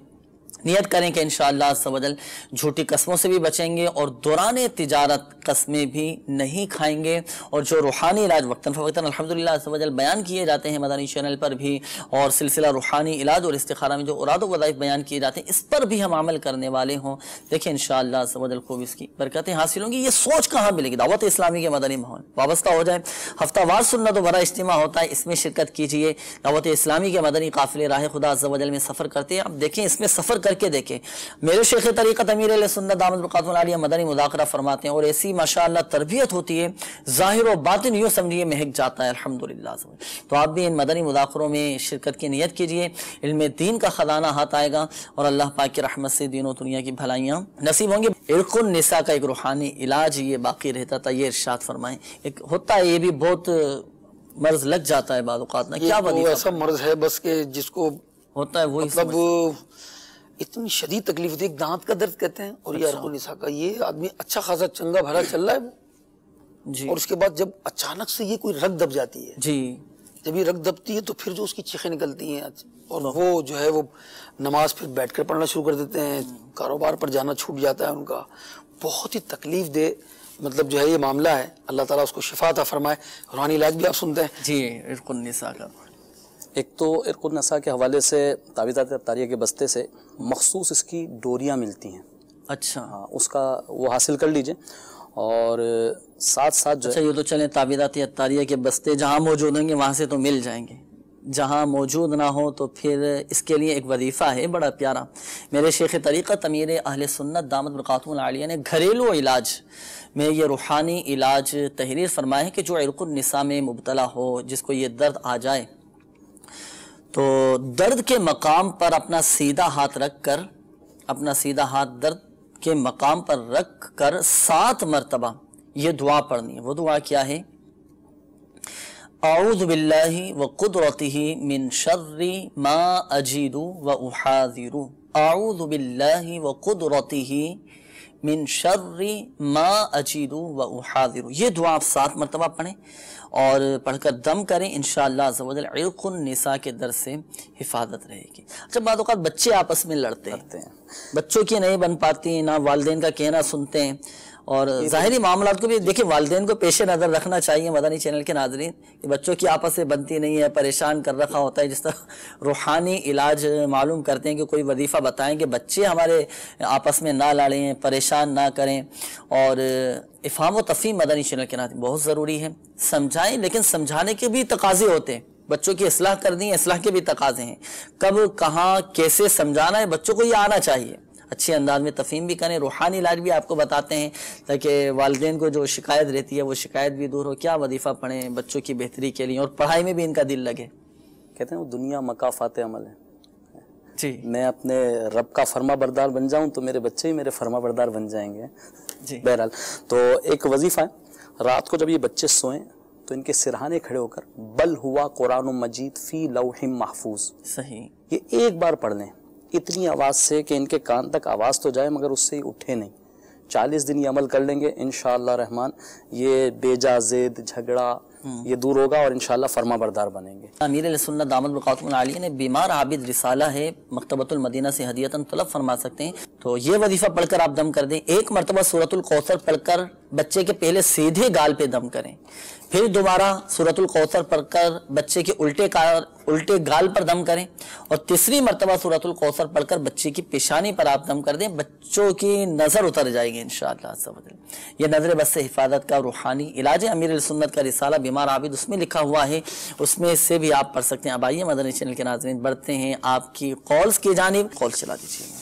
نیت کریں کہ انشاءاللہ عز و جل جھوٹی قسموں سے بھی بچیں گے اور دوران تجارت قسمیں بھی نہیں کھائیں گے، اور جو روحانی علاج وقتاً فوقتاً الحمدللہ عز و جل بیان کیے جاتے ہیں مدنی چینل پر بھی، اور سلسلہ روحانی علاج اور استخارہ میں جو اوراد و وظائف بیان کیے جاتے ہیں اس پر بھی ہم عمل کرنے والے ہوں، دیکھیں انشاءاللہ عز و جل خوب اس کی برکتیں حاصل ہوں گی۔ یہ سوچ کہاں ملے گی؟ دعوت اسلامی کے مدنی ماحول وابستہ ہو جائے، ہفتہ وار سنت و برا اجتماع ہوتا ہے، اس میں شرکت کیجئے۔ دعوت اسلامی کے مدنی قافلے راہ خدا عز و جل میں سفر کرتے ہیں، اب دیکھیں اس میں سفر کر کے دیکھیں، میرے شیخ طریقت امیر اہل سنت دامت برکاتہ العالیہ مدنی مذاکرہ فرماتے ہیں، اور ایسی ماشاءاللہ تربیت ہوتی ہے، ظاہر و باطن یوں سمجھیے مہک جاتا ہے الحمدللہ۔ تو آپ بھی ان مدنی مذاکروں میں شرکت کی نیت کیجئے، علم دین کا خزانہ ہاتھ آئے گا، اور اللہ پاک کی رحمت سے دین و دنیا کی بھلائیاں نصیب ہوں گی۔ عرق النساء کا ایک روحانی علاج یہ باقی رہتا تھا، یہ ارشاد فرمائیں۔ ایک ہوتا ہے یہ بھی بہت مرض لگ جاتا ہے بعض اوقات نا، کیا وظیفہ ایسا مرض ہے بس کہ جس کو ہوتا ہے وہی مطلب اتنی شدید تکلیف ہوتی ہے، ایک دانت کا درد کہتے ہیں، اور یہ عرق النساء کا، یہ آدمی اچھا خاصا چنگا بھرا چل رہا ہے وہ جی، اور اس کے بعد جب اچانک سے یہ کوئی رگ دب جاتی ہے، جی جب یہ رگ دبتی ہے تو پھر جو اس کی چیخیں نکلتی ہیں، اور وہ جو ہے وہ نماز پھر بیٹھ کر پڑھنا شروع کر دیتے ہیں، کاروبار پر جانا چھوٹ جاتا ہے ان کا، بہت ہی تکلیف دہ مطلب جو ہے یہ معاملہ ہے۔ اللہ تعالیٰ اس کو شفا عطا فرمائے۔ روحانی علاج بھی آپ سنتے ہیں جی عرق النساء کا؟ ایک تو عرق النساء کے حوالے سے تعویذات عطاریہ کے بستے سے مخصوص اس کی ڈوریاں ملتی ہیں، اچھا اس کا وہ حاصل کر لیجئے، اور ساتھ ساتھ جو اچھا یہ تو چلیں تعویذات عطاریہ کے بستے جہاں موجود ہوں گے وہاں سے تو مل جائیں گے، جہاں موجود نہ ہو تو پھر اس کے لیے ایک وظیفہ ہے بڑا پیارا، میرے شیخ طریقت امیر اہل سنت دامت برکاتہ العالیہ نے گھریلو علاج میں یہ روحانی علاج تحریر فرمائے ہے کہ جو عرق النساء میں مبتلا ہو، جس کو یہ درد آ جائے، تو درد کے مقام پر اپنا سیدھا ہاتھ رکھ کر، اپنا سیدھا ہاتھ درد کے مقام پر رکھ کر 7 مرتبہ یہ دعا پڑھنی ہے۔ وہ دعا کیا ہے؟ اعوذ باللہ وقدرتہ من شر ما اجید واحاذر، اعوذ باللہ وقدرتہ من شر ما اجید واحاذر، یہ دعا آپ 7 مرتبہ پڑھیں اور پڑھ کر دم کریں، انشاءاللہ عز و جل عرق النساء کے در سے حفاظت رہے گی۔ اچھا بعض اوقات بچے آپس میں لڑتے ہیں، بچوں کی نہیں بن پاتی، نہ والدین کا کہنا سنتے ہیں، اور ظاہری معاملات کو بھی دیکھیں والدین کو پیش نظر رکھنا چاہیے مدنی چینل کے ناظرین، کہ بچوں کی آپس سے بنتی نہیں ہے، پریشان کر رکھا ہوتا ہے۔ جس طرح روحانی علاج معلوم کرتے ہیں کہ کوئی وظیفہ بتائیں کہ بچے ہمارے آپس میں نہ لڑیں، پریشان نہ کریں، اور افہام و تفہیم مدنی چینل کے ناظرین بہت ضروری ہے، سمجھائیں لیکن سمجھانے کے بھی تقاضے ہوتے ہیں، بچوں کی اصلاح کرنی ہے، اصلاح کے بھی تقاضے ہیں، کب کہاں کیسے سمجھانا ہے بچوں کو یہ آنا چاہیے، اچھے انداز میں تفہیم بھی کریں، روحانی علاج بھی آپ کو بتاتے ہیں تاکہ والدین کو جو شکایت رہتی ہے وہ شکایت بھی دور ہو، کیا وظیفہ پڑھیں بچوں کی بہتری کے لیے اور پڑھائی میں بھی ان کا دل لگے۔ کہتے ہیں وہ دنیا مکافات عمل ہے، جی میں اپنے رب کا فرما بردار بن جاؤں تو میرے بچے ہی میرے فرما بردار بن جائیں گے۔ جی بہرحال تو ایک وظیفہ ہے، رات کو جب یہ بچے سوئیں تو ان کے سرہانے کھڑے ہو کر بل ہوا قرآن مجید فی لوح محفوظ، صحیح، یہ ایک بار پڑھ لیں اتنی آواز سے کہ ان کے کان تک آواز تو جائے مگر اس سے ہی اٹھے نہیں، 40 دن یہ عمل کر لیں گے انشاءاللہ رحمان، یہ بیجا زید جھگڑا یہ دور ہوگا اور انشاءاللہ فرما بردار بنیں گے۔ امیر علیہ سنت دامت برکاتہ العالیہ نے بیمار عابد رسالہ ہے مکتبۃ المدینہ سے ہدیتاً طلب فرما سکتے ہیں، تو یہ وظیفہ پڑھ کر آپ دم کر دیں، 1 مرتبہ سورۃ الکوثر پڑھ کر بچے کے پہلے سیدھے گال پہ دم کریں، پھر دوبارہ سورۃ الکوثر پڑھ کر بچے کے الٹے گال پر دم کریں، اور تیسری مرتبہ سورۃ الکوثر پڑھ کر بچے کی پیشانی پر آپ دم کر دیں، بچوں کی نظر اتر جائے گی انشاءاللہ عز و جل۔ یہ نظر بد سے حفاظت کا روحانی علاج ہے، امیر السنت کا رسالہ بیمار عابد اس میں لکھا ہوا ہے، اس میں سے بھی آپ پڑھ سکتے ہیں۔ اب آئیے مدنی چینل کے ناظرین بڑھتے ہیں آپ کی کالز کی جانب، کال چلا دیجیے۔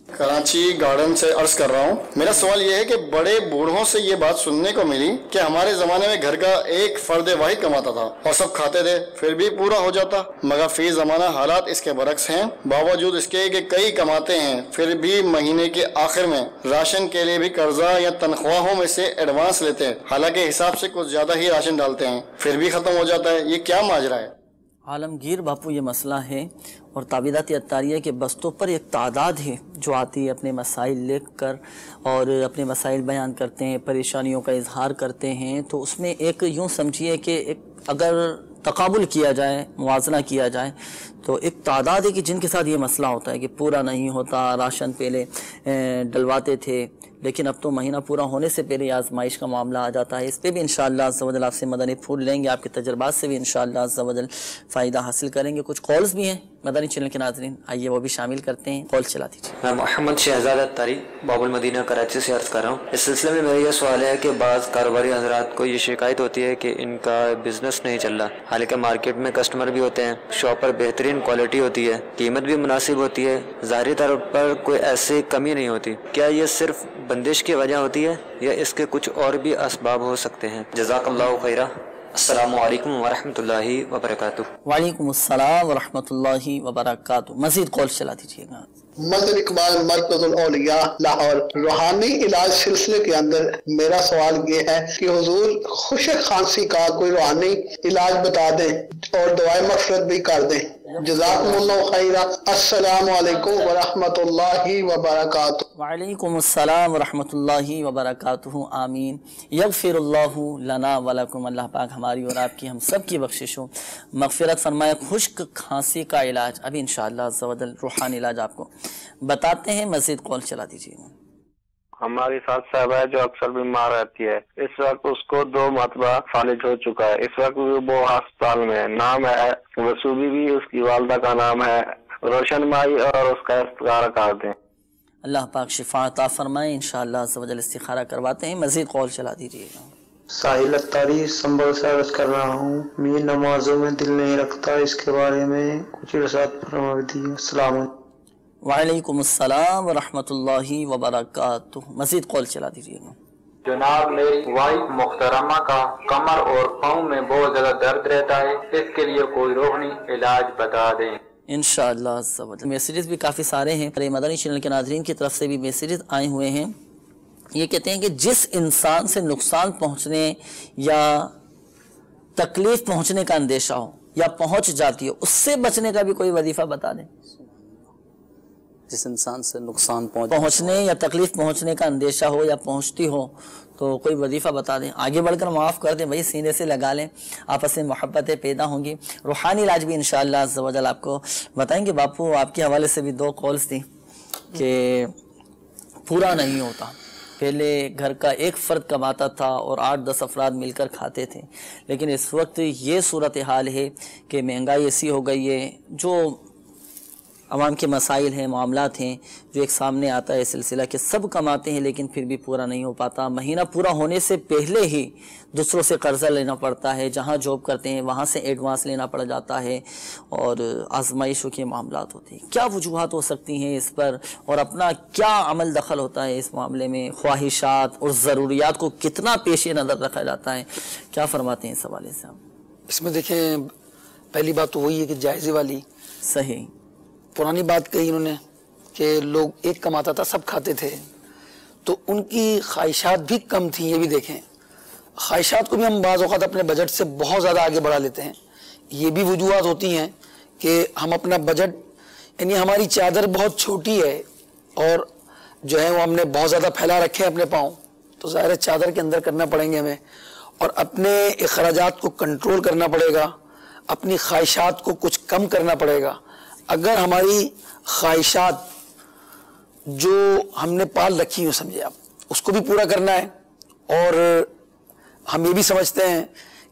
کراچی گارڈن سے عرض کر رہا ہوں، میرا سوال یہ ہے کہ بڑے بوڑھوں سے یہ بات سننے کو ملی کہ ہمارے زمانے میں گھر کا ایک فرد واحد کماتا تھا اور سب کھاتے تھے پھر بھی پورا ہو جاتا، مگر فی زمانہ حالات اس کے برعکس ہیں، باوجود اس کے کہ کئی کماتے ہیں پھر بھی مہینے کے آخر میں راشن کے لیے بھی قرضہ یا تنخواہوں میں سے ایڈوانس لیتے ہیں، حالانکہ حساب سے کچھ زیادہ ہی راشن ڈالتے ہیں، پھر بھی ختم ہو جاتا ہے، یہ کیا ماجرا ہے؟ عالمگیر باپو یہ مسئلہ ہے، اور تعویذات عطاریہ کے بستوں پر ایک تعداد ہے جو آتی ہے اپنے مسائل لکھ کر اور اپنے مسائل بیان کرتے ہیں، پریشانیوں کا اظہار کرتے ہیں، تو اس میں ایک یوں سمجھیے کہ ایک اگر تقابل کیا جائے، موازنہ کیا جائے تو ایک تعداد ہے کہ جن کے ساتھ یہ مسئلہ ہوتا ہے کہ پورا نہیں ہوتا، راشن پہلے ڈلواتے تھے لیکن اب تو مہینہ پورا ہونے سے پہلے آزمائش کا معاملہ آ جاتا ہے. اس پہ بھی انشاءاللہ عز و جل آپ سے مدنی پھول لیں گے، آپ کے تجربات سے بھی انشاءاللہ عز و جل فائدہ حاصل کریں گے. کچھ کالز بھی ہیں مدنی چینل کے ناظرین، آئیے وہ بھی شامل کرتے ہیں. کال چلا دیجیے. میں محمد شہزاد اتاری باب المدینہ کراچی سے عرض کر رہا ہوں. اس سلسلے میں میرا یہ سوال ہے کہ بعض کاروباری حضرات کو یہ شکایت ہوتی ہے کہ ان کا بزنس نہیں چل رہا، حالانکہ مارکیٹ میں کسٹمر بھی ہوتے ہیں، شاپ پر بہترین کوالٹی ہوتی ہے، قیمت بھی مناسب ہوتی ہے، ظاہری طور پر کوئی ایسی کمی نہیں ہوتی. کیا یہ صرف بندش کی وجہ ہوتی ہے یا اس کے کچھ اور بھی اسباب ہو سکتے ہیں؟ جزاک اللہ خیرہ. السلام علیکم ورحمۃ اللہ وبرکاتہ. وعلیکم السلام ورحمۃ اللہ وبرکاتہ. مزید کال چلا دیجیے گا. مظہر اقبال مرکز الاولیاء لاہور. روحانی علاج سلسلے کے اندر میرا سوال یہ ہے کہ حضور خشک کھانسی کا کوئی روحانی علاج بتا دیں اور دعائیں مغفرت بھی کر دیں. جزاکم اللہ خیرہ. السلام علیکم ورحمۃ اللہ وبرکاتہ. وعلیکم السلام ورحمۃ اللہ وبرکاتہ. آمین. یغفر اللہ لنا ولکم. اللہ پاک ہماری اور آپ کی ہم سب کی بخشش ہو، مغفرت فرمائے. خشک کھانسی کا علاج ابھی انشاءاللہ عز و جل روحانی علاج آپ کو بتاتے ہیں. مزید کال چلا دیجیے. ہماری ساتھ صاحبہ ہے جو اکثر بیمار رہتی ہے، اس وقت اس کو 2 مرتبہ فالج ہو چکا ہے، اس وقت وہ ہسپتال میں ہے. نام ہے وسوبی بھی، اس کی والدہ کا نام ہے روشن مائی، اور اس کا استخارہ کر دیں. اللہ پاک شفا عطا فرمائے. انشاءاللہ عز و جل استخارہ کرواتے ہیں. مزید کال چلا دیجیے گا. ساحل اتاری سنبھل سے عرض کر رہا ہوں. میری نمازوں میں دل نہیں رکھتا، اس کے بارے میں کچھ ارشاد فرما دیجیے. السلام علیکم. وعلیکم السلام ورحمۃ اللہ وبرکاتہ. مزید کال چلا دیجیے گا. جناب میری وائف محترمہ کا کمر اور پاؤں میں بہت زیادہ درد رہتا ہے، اس کے لیے کوئی روحانی علاج بتا دیں. انشاءاللہ عز و جل. میسیجز بھی کافی سارے ہیں، مدنی چینل کے ناظرین کی طرف سے بھی میسیجز آئے ہوئے ہیں. یہ کہتے ہیں کہ جس انسان سے نقصان پہنچنے یا تکلیف پہنچنے کا اندیشہ ہو یا پہنچ جاتی ہو، اس سے بچنے کا بھی کوئی وظیفہ بتا دیں. جس انسان سے نقصان پہنچنے یا تکلیف پہنچنے کا اندیشہ ہو یا پہنچتی ہو تو کوئی وظیفہ بتا دیں. آگے بڑھ کر معاف کر دیں بھائی، سینے سے لگا لیں، آپس میں محبتیں پیدا ہوں گی. روحانی علاج بھی انشاءاللہ عز و جل آپ کو بتائیں گے. باپو آپ کے حوالے سے بھی 2 کالز تھیں کہ پورا نہیں ہوتا. پہلے گھر کا ایک فرد کماتا تھا اور 8-10 افراد مل کر کھاتے تھے، لیکن اس وقت یہ صورتحال ہے کہ مہنگائی ایسی ہو گئی ہے، جو عوام کے مسائل ہیں، معاملات ہیں، جو ایک سامنے آتا ہے سلسلہ کہ سب کماتے ہیں لیکن پھر بھی پورا نہیں ہو پاتا. مہینہ پورا ہونے سے پہلے ہی دوسروں سے قرضہ لینا پڑتا ہے، جہاں جاب کرتے ہیں وہاں سے ایڈوانس لینا پڑ جاتا ہے، اور آزمائشوں کے معاملات ہوتے ہیں. کیا وجوہات ہو سکتی ہیں اس پر، اور اپنا کیا عمل دخل ہوتا ہے اس معاملے میں؟ خواہشات اور ضروریات کو کتنا پیش نظر رکھا جاتا ہے؟ کیا فرماتے ہیں اس حوالے سے آپ؟ اس میں دیکھیں، پہلی بات تو وہی ہے کہ جائزے والی صحیح پرانی بات کہی انہوں نے کہ لوگ ایک کماتا تھا سب کھاتے تھے، تو ان کی خواہشات بھی کم تھیں. یہ بھی دیکھیں، خواہشات کو بھی ہم بعض اوقات اپنے بجٹ سے بہت زیادہ آگے بڑھا لیتے ہیں. یہ بھی وجوہات ہوتی ہیں کہ ہم اپنا بجٹ، یعنی ہماری چادر بہت چھوٹی ہے اور جو ہے وہ ہم نے بہت زیادہ پھیلا رکھے ہیں اپنے پاؤں، تو ظاہر چادر کے اندر کرنا پڑیں گے ہمیں، اور اپنے اخراجات کو کنٹرول کرنا پڑے گا، اپنی خواہشات کو کچھ کم کرنا پڑے گا. اگر ہماری خواہشات جو ہم نے پال رکھی ہوں، سمجھے آپ، اس کو بھی پورا کرنا ہے، اور ہم یہ بھی سمجھتے ہیں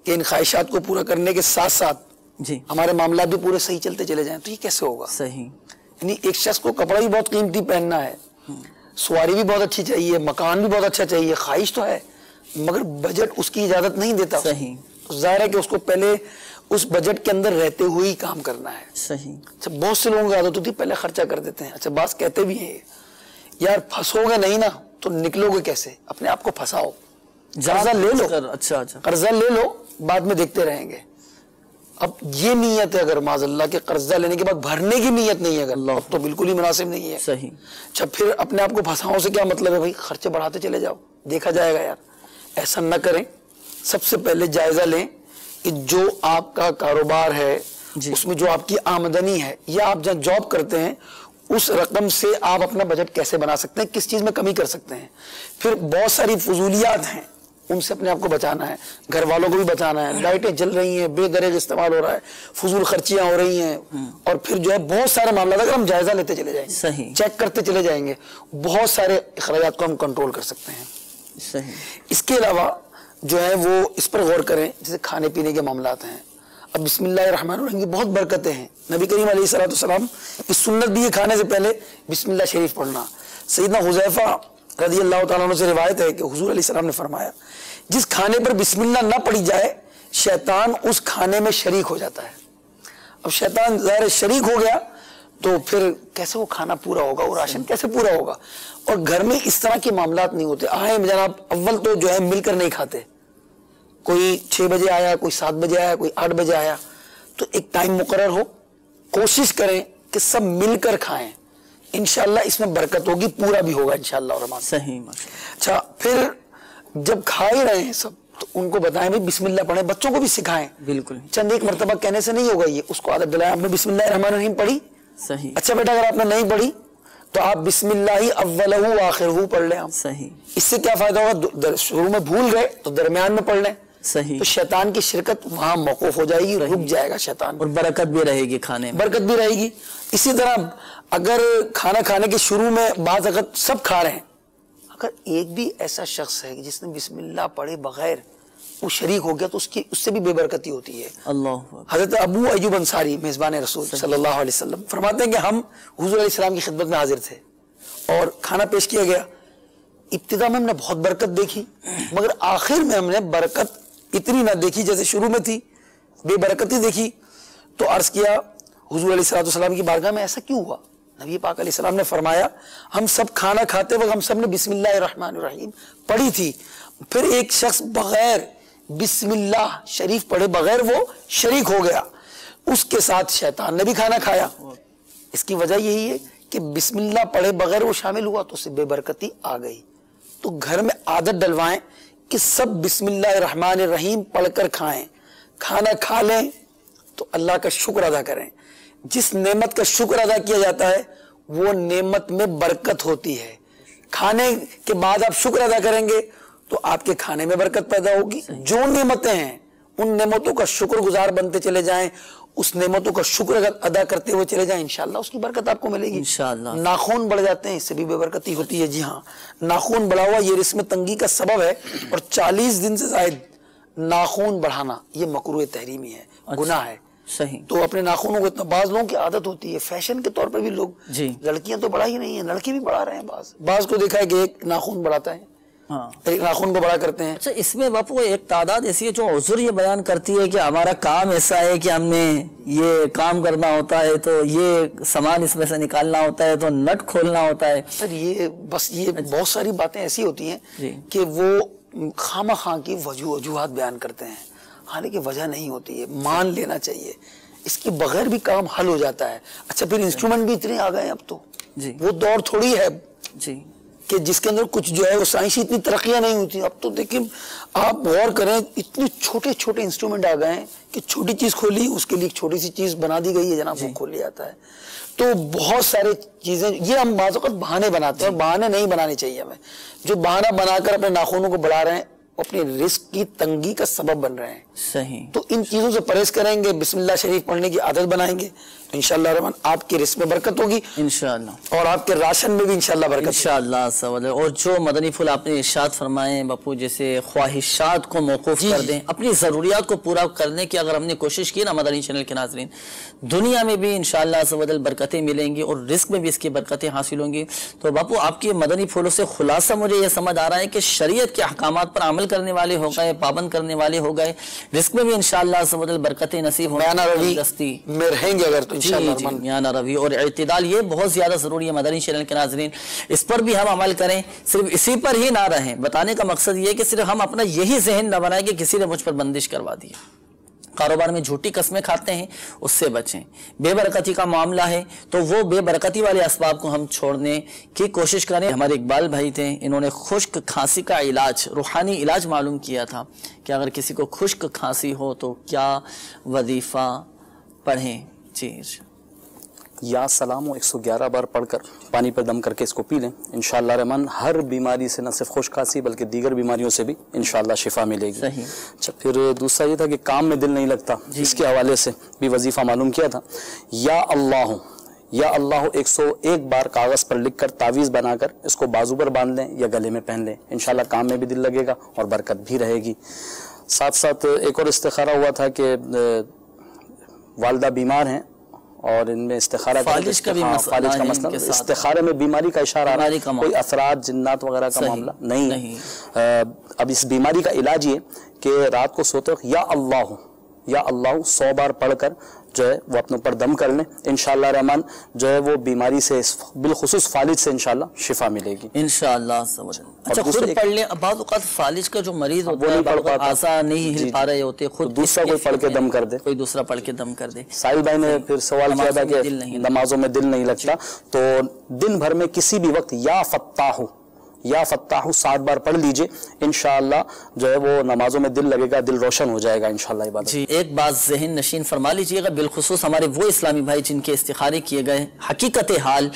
کہ ان خواہشات کو پورا کرنے کے ساتھ ساتھ ہمارے معاملات بھی پورے صحیح چلتے چلے جائیں، تو یہ کیسے ہوگا؟ صحیح. یعنی ایک شخص کو کپڑا بھی بہت قیمتی پہننا ہے، سواری بھی بہت اچھی چاہیے، مکان بھی بہت اچھا چاہیے، خواہش تو ہے، مگر بجٹ اس کی اجازت نہیں دیتا. صحیح. ظاہر ہے کہ اس کو پہلے اس بجٹ کے اندر رہتے ہوئے ہی کام کرنا ہے. صحیح. اچھا، بہت سے لوگوں کی عادت ہوتی ہے پہلے خرچہ کر دیتے ہیں. اچھا، بعض کہتے بھی ہیں یار پھنسو گے نہیں نا تو نکلو گے کیسے؟ اپنے آپ کو پھنساؤ، قرضہ لے لو. اچھا قرضہ لے لو، بعد میں دیکھتے رہیں گے. اب یہ نیت ہے اگر معاذ اللہ کے قرضہ لینے کے بعد بھرنے کی نیت نہیں ہے اگر، تو بالکل ہی مناسب نہیں ہے. صحیح. اچھا، پھر اپنے آپ کو پھنساؤ سے کیا مطلب ہے؟ بھائی خرچے بڑھاتے چلے جاؤ، دیکھا جائے گا. یار ایسا نہ کریں. سب سے پہلے جائزہ لیں کہ جو آپ کا کاروبار ہے، اس میں جو آپ کی آمدنی ہے، یا آپ جہاں جاب کرتے ہیں اس رقم سے آپ اپنا بجٹ کیسے بنا سکتے ہیں، کس چیز میں کمی کر سکتے ہیں. پھر بہت ساری فضولیات ہیں ان سے اپنے آپ کو بچانا ہے، گھر والوں کو بھی بچانا ہے. لائٹیں جل رہی ہیں، بے دریغ استعمال ہو رہا ہے، فضول خرچیاں ہو رہی ہیں، اور پھر جو ہے بہت سارے معاملات اگر ہم جائزہ لیتے چلے جائیں گے، چیک کرتے چلے جائیں گے، بہت سارے اخراجات کو ہم کنٹرول کر سکتے ہیں. اس کے علاوہ جو ہے وہ اس پر غور کریں جیسے کھانے پینے کے معاملات ہیں. اب بسم اللہ الرحمن الرحیم کی بہت برکتیں ہیں. نبی کریم علیہ الصلوۃ والسلام کی سنت بھی ہے کھانے سے پہلے بسم اللہ شریف پڑھنا. سیدنا حذیفہ رضی اللہ تعالیٰ عنہ سے روایت ہے کہ حضور علیہ السلام نے فرمایا جس کھانے پر بسم اللہ نہ پڑھی جائے شیطان اس کھانے میں شریک ہو جاتا ہے. اب شیطان ظاہر شریک ہو گیا تو پھر کیسے وہ کھانا پورا ہوگا، وہ راشن کیسے پورا ہوگا. اور گھر میں اس طرح کے معاملات نہیں ہوتے. آئے جناب اول تو جو ہے مل کر نہیں کھاتے، کوئی 6 بجے آیا، کوئی 7 بجے آیا، کوئی 8 بجے آیا، تو ایک ٹائم مقرر ہو، کوشش کریں کہ سب مل کر کھائیں. انشاءاللہ اس میں برکت ہوگی، پورا بھی ہوگا انشاءاللہ الرحمن. صحیح. اچھا پھر جب کھا ہی رہے ہیں سب تو ان کو بتائیں بھی بسم اللہ پڑھیں، بچوں کو بھی سکھائیں. بالکل چند ایک مرتبہ کہنے سے نہیں ہوگا، یہ اس کو عادت دلائیں. آپ نے بسم اللہ الرحمن الرحیم پڑھی، صحیح. اچھا بیٹا اگر آپ نے نہیں پڑھی تو آپ بسم اللہ اولہ وآخرہ پڑھ لیں. صحیح. اس سے کیا فائدہ ہوگا، شروع میں بھول گئے تو درمیان میں پڑھ لیں. صحیح. تو شیطان کی شرکت وہاں موقوف ہو جائے گی، رک جائے گا شیطان، اور برکت بھی رہے گی کھانے میں، برکت بھی رہے گی. اسی طرح اگر کھانا کھانے کے شروع میں بعض اگر سب کھا رہے ہیں، اگر ایک بھی ایسا شخص ہے جس نے بسم اللہ پڑھے بغیر وہ شریک ہو گیا تو اس سے بھی بے برکتی ہوتی ہے. اللہ. حضرت ابو ایوب انصاری میزبان رسول صلی اللہ علیہ وسلم فرماتے ہیں کہ ہم حضور علیہ السلام کی خدمت میں حاضر تھے اور کھانا پیش کیا گیا. ابتدا میں ہم نے بہت برکت دیکھی مگر آخر میں ہم نے برکت اتنی نہ دیکھی جیسے شروع میں تھی، بے برکتی دیکھی. تو عرض کیا حضور علیہ السلام کی بارگاہ میں ایسا کیوں ہوا؟ نبی پاک علیہ السلام نے فرمایا ہم سب کھانا کھاتے وقت ہم سب نے بسم اللہ الرحمن الرحیم پڑھی تھی، پھر ایک شخص بغیر بسم اللہ شریف پڑھے بغیر وہ شریک ہو گیا، اس کے ساتھ شیطان نے بھی کھانا کھایا. اس کی وجہ یہی ہے کہ بسم اللہ پڑھے بغیر وہ شامل ہوا تو اس سے بے برکتی آ گئی. تو گھر میں عادت ڈلوائیں کہ سب بسم اللہ الرحمن الرحیم پڑھ کر کھائیں. کھانا کھا لیں تو اللہ کا شکر ادا کریں. جس نعمت کا شکر ادا کیا جاتا ہے وہ نعمت میں برکت ہوتی ہے. کھانے کے بعد آپ شکر ادا کریں گے تو آپ کے کھانے میں برکت پیدا ہوگی. جو نعمتیں ہیں ان نعمتوں کا شکر گزار بنتے چلے جائیں، اس نعمتوں کا شکر ادا کرتے ہوئے چلے جائیں، انشاءاللہ اس کی برکت آپ کو ملے گی. انشاءاللہ. ناخون بڑھ جاتے ہیں اس سے بھی بے برکتی ہوتی ہے. جی ہاں، ناخون بڑھا ہوا یہ رزق میں تنگی کا سبب ہے، اور 40 دن سے زائد ناخون بڑھانا یہ مکروہ تحریمی ہے، گناہ ہے. صحیح. تو اپنے ناخونوں کو اتنا، بعض لوگوں کی عادت ہوتی ہے فیشن کے طور پر بھی لوگ، لڑکیاں تو بڑھا ہی نہیں ہیں، لڑکے بھی بڑھا رہے ہیں. بعض کو دیکھا ہے کہ ایک ناخون بڑھاتا ہے، ایک ناخون کو بڑا کرتے ہیں. اچھا اس میں باپو ایک تعداد ایسی ہے جو عذر یہ بیان کرتی ہے کہ ہمارا کام ایسا ہے کہ ہم نے یہ کام کرنا ہوتا ہے تو یہ سامان اس میں سے نکالنا ہوتا ہے تو نٹ کھولنا ہوتا ہے. سر یہ بس یہ بہت ساری باتیں ایسی ہوتی ہیں کہ وہ خواہ مخواہ کی وجوہات بیان کرتے ہیں، حالانکہ وجہ نہیں ہوتی ہے. مان لینا چاہیے اس کے بغیر بھی کام حل ہو جاتا ہے. اچھا پھر انسٹرومنٹ بھی اتنے آ گئے ہیں اب تو، وہ دور تھوڑی ہے کہ جس کے اندر کچھ جو ہے وہ سائنسی اتنی ترقیاں نہیں ہوتی. اب تو دیکھیں آپ غور کریں اتنے چھوٹے چھوٹے انسٹرومنٹ آ گئے ہیں کہ چھوٹی چیز کھولی اس کے لیے ایک چھوٹی سی چیز بنا دی گئی ہے جناب، وہ کھول لیا جاتا ہے. تو بہت سارے چیزیں یہ ہم بعض اوقات بہانے بناتے ہیں، اور بہانے نہیں بنانے چاہیے ہمیں. جو بہانہ بنا کر اپنے ناخونوں کو بڑھا رہے ہیں اپنے رزق کی تنگی کا سبب بن رہے ہیں. صحیح. تو ان چیزوں سے پرہیز کریں گے، بسم اللہ شریف پڑھنے کی عادت بنائیں گے تو انشاءاللہ الرحمن آپ کے رزق میں برکت ہوگی انشاءاللہ، اور آپ کے راشن میں بھی انشاءاللہ برکت انشاءاللہ. اور جو مدنی پھول آپ نے ارشاد فرمائے باپو، جیسے خواہشات کو موقوف کر دیں، اپنی ضروریات کو پورا کرنے کی اگر ہم نے کوشش کی نا مدنی چینل کے ناظرین، دنیا میں بھی انشاءاللہ عز و جل برکتیں ملیں گی اور رزق میں بھی اس کی برکتیں حاصل ہوں گی. تو باپو آپ کے مدنی پھولوں سے خلاصہ مجھے یہ سمجھ آ رہا ہے کہ شریعت کے احکامات پر عمل کرنے والے ہو گئے، پابند کرنے والے ہو گئے، رزق میں بھی انشاءاللہ عز و جل برکتیں نصیب ہوں گی میں رہیں گے اگر تو انشاءاللہ. میانہ روی اور اعتدال یہ بہت زیادہ ضروری ہے مدنی چینل کے ناظرین، اس پر بھی ہم عمل کریں. صرف اسی پر ہی نہ رہیں، بتانے کا مقصد یہ ہے کہ صرف ہم اپنا یہی ذہن نہ بنائیں کہ کسی نے مجھ پر بندش کروا دی. کاروبار میں جھوٹی قسمیں کھاتے ہیں اس سے بچیں. بے برکتی کا معاملہ ہے تو وہ بے برکتی والے اسباب کو ہم چھوڑنے کی کوشش کریں. ہمارے اقبال بھائی تھے، انہوں نے خشک کھانسی کا علاج، روحانی علاج معلوم کیا تھا کہ اگر کسی کو خشک کھانسی ہو تو کیا وظیفہ پڑھیں. جی یا سلام 111 بار پڑھ کر پانی پر دم کر کے اس کو پی لیں، انشاءاللہ رحمان ہر بیماری سے، نہ صرف خشک کھانسی بلکہ دیگر بیماریوں سے بھی انشاءاللہ شفا ملے گی۔ اچھا، پھر دوسرا یہ تھا کہ کام میں دل نہیں لگتا، اس کے حوالے سے بھی وظیفہ معلوم کیا تھا، یا اللہ 101 بار کاغذ پر لکھ کر تعویذ بنا کر اس کو بازو پر باندھ لیں یا گلے میں پہن لیں، انشاءاللہ کام میں بھی دل لگے گا اور برکت بھی رہے گی۔ ساتھ ساتھ ایک اور استخارہ ہوا تھا کہ والدہ بیمار ہیں اور ان میں استخارہ فالج کا بھی مسئلہ، استخارے میں بیماری کا اشارہ آ رہا ہے، کوئی اثرات جنات وغیرہ کا معاملہ نہیں۔ اب اس بیماری کا علاج یہ کہ رات کو سوتے وقت یا اللہ 100 بار پڑھ کر جو ہے وہ اپنے اوپر دم کر لیں، انشاءاللہ رحمان جو ہے وہ بیماری سے بالخصوص فالج سے انشاءاللہ شفا ملے گی انشاءاللہ۔ اچھا، خود پڑھ لیں، بعض اوقات فالج کا جو مریض ہوتا ہے آسا نہیں ہل پا رہے ہوتے، خود دوسرا کوئی پڑھ کے دم کر دے، کوئی دوسرا پڑھ کے دم کر دے۔ ساحل بھائی نے پھر سوال کیا تھا کہ نمازوں میں دل نہیں لگتا، تو دن بھر میں کسی بھی وقت یا فتاح 7 بار پڑھ لیجئے، انشاءاللہ جو ہے وہ نمازوں میں دل لگے گا، دل روشن ہو جائے گا انشاءاللہ عبادت۔ جی، ایک بات ذہن نشین فرما لیجئے گا، بالخصوص ہمارے وہ اسلامی بھائی جن کے استخارے کیے گئے، حقیقت حال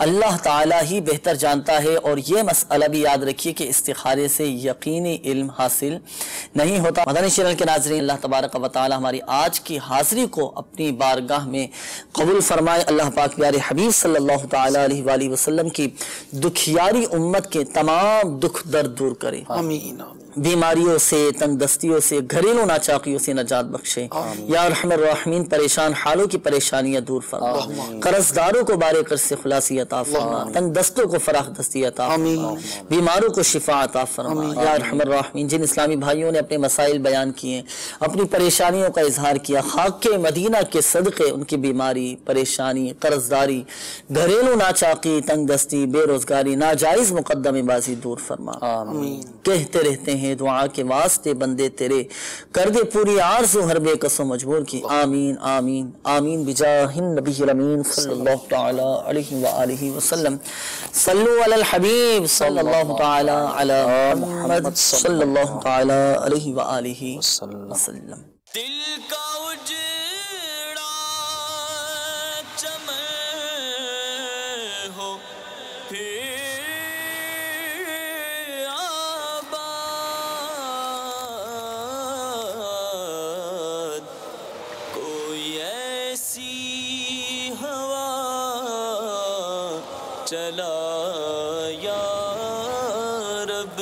اللہ تعالیٰ ہی بہتر جانتا ہے، اور یہ مسئلہ بھی یاد رکھیے کہ استخارے سے یقینی علم حاصل نہیں ہوتا۔ مدنی چینل کے ناظرین، اللہ تبارک و تعالی ہماری آج کی حاضری کو اپنی بارگاہ میں قبول فرمائے۔ اللہ پاک پیارے حبیب صلی اللہ تعالی علیہ وآلہ وسلم کی دکھیاری امت کے تمام دکھ درد دور کرے، آمین، بیماریوں سے، تنگ دستیوں سے، گھریلو ناچاقیوں سے نجات بخشے، یا ارحم الراحمین پریشان حالوں کی پریشانیاں دور فرما، قرض داروں کو بارے قرض سے خلاصی عطا فرما، تنگ دستوں کو فراخ دستی عطا فرما، بیماروں کو شفا عطا فرما، یا ارحم الراحمین۔ جن اسلامی بھائیوں نے اپنے مسائل بیان کیے، اپنی پریشانیوں کا اظہار کیا، خاک کے مدینہ کے صدقے ان کی بیماری، پریشانی، قرض داری، گھریلو ناچاقی، تنگ دستی، بے روزگاری، ناجائز مقدمے بازی دور فرما۔ کہتے رہتے ہیں دعا کے واسطے بندے تیرے، کر دے پوری آرزو ہر بے کس و مجبور کی، آمین آمین آمین بجاہ النبی الامین صلی اللہ تعالی علیہ وآلہ وسلم۔ صلو علی الحبیب صلی اللہ تعالی علی محمد صلی اللہ تعالی علیہ وآلہ وسلم۔ دل کا اجڑا چمن ہو پھر چلا یا رب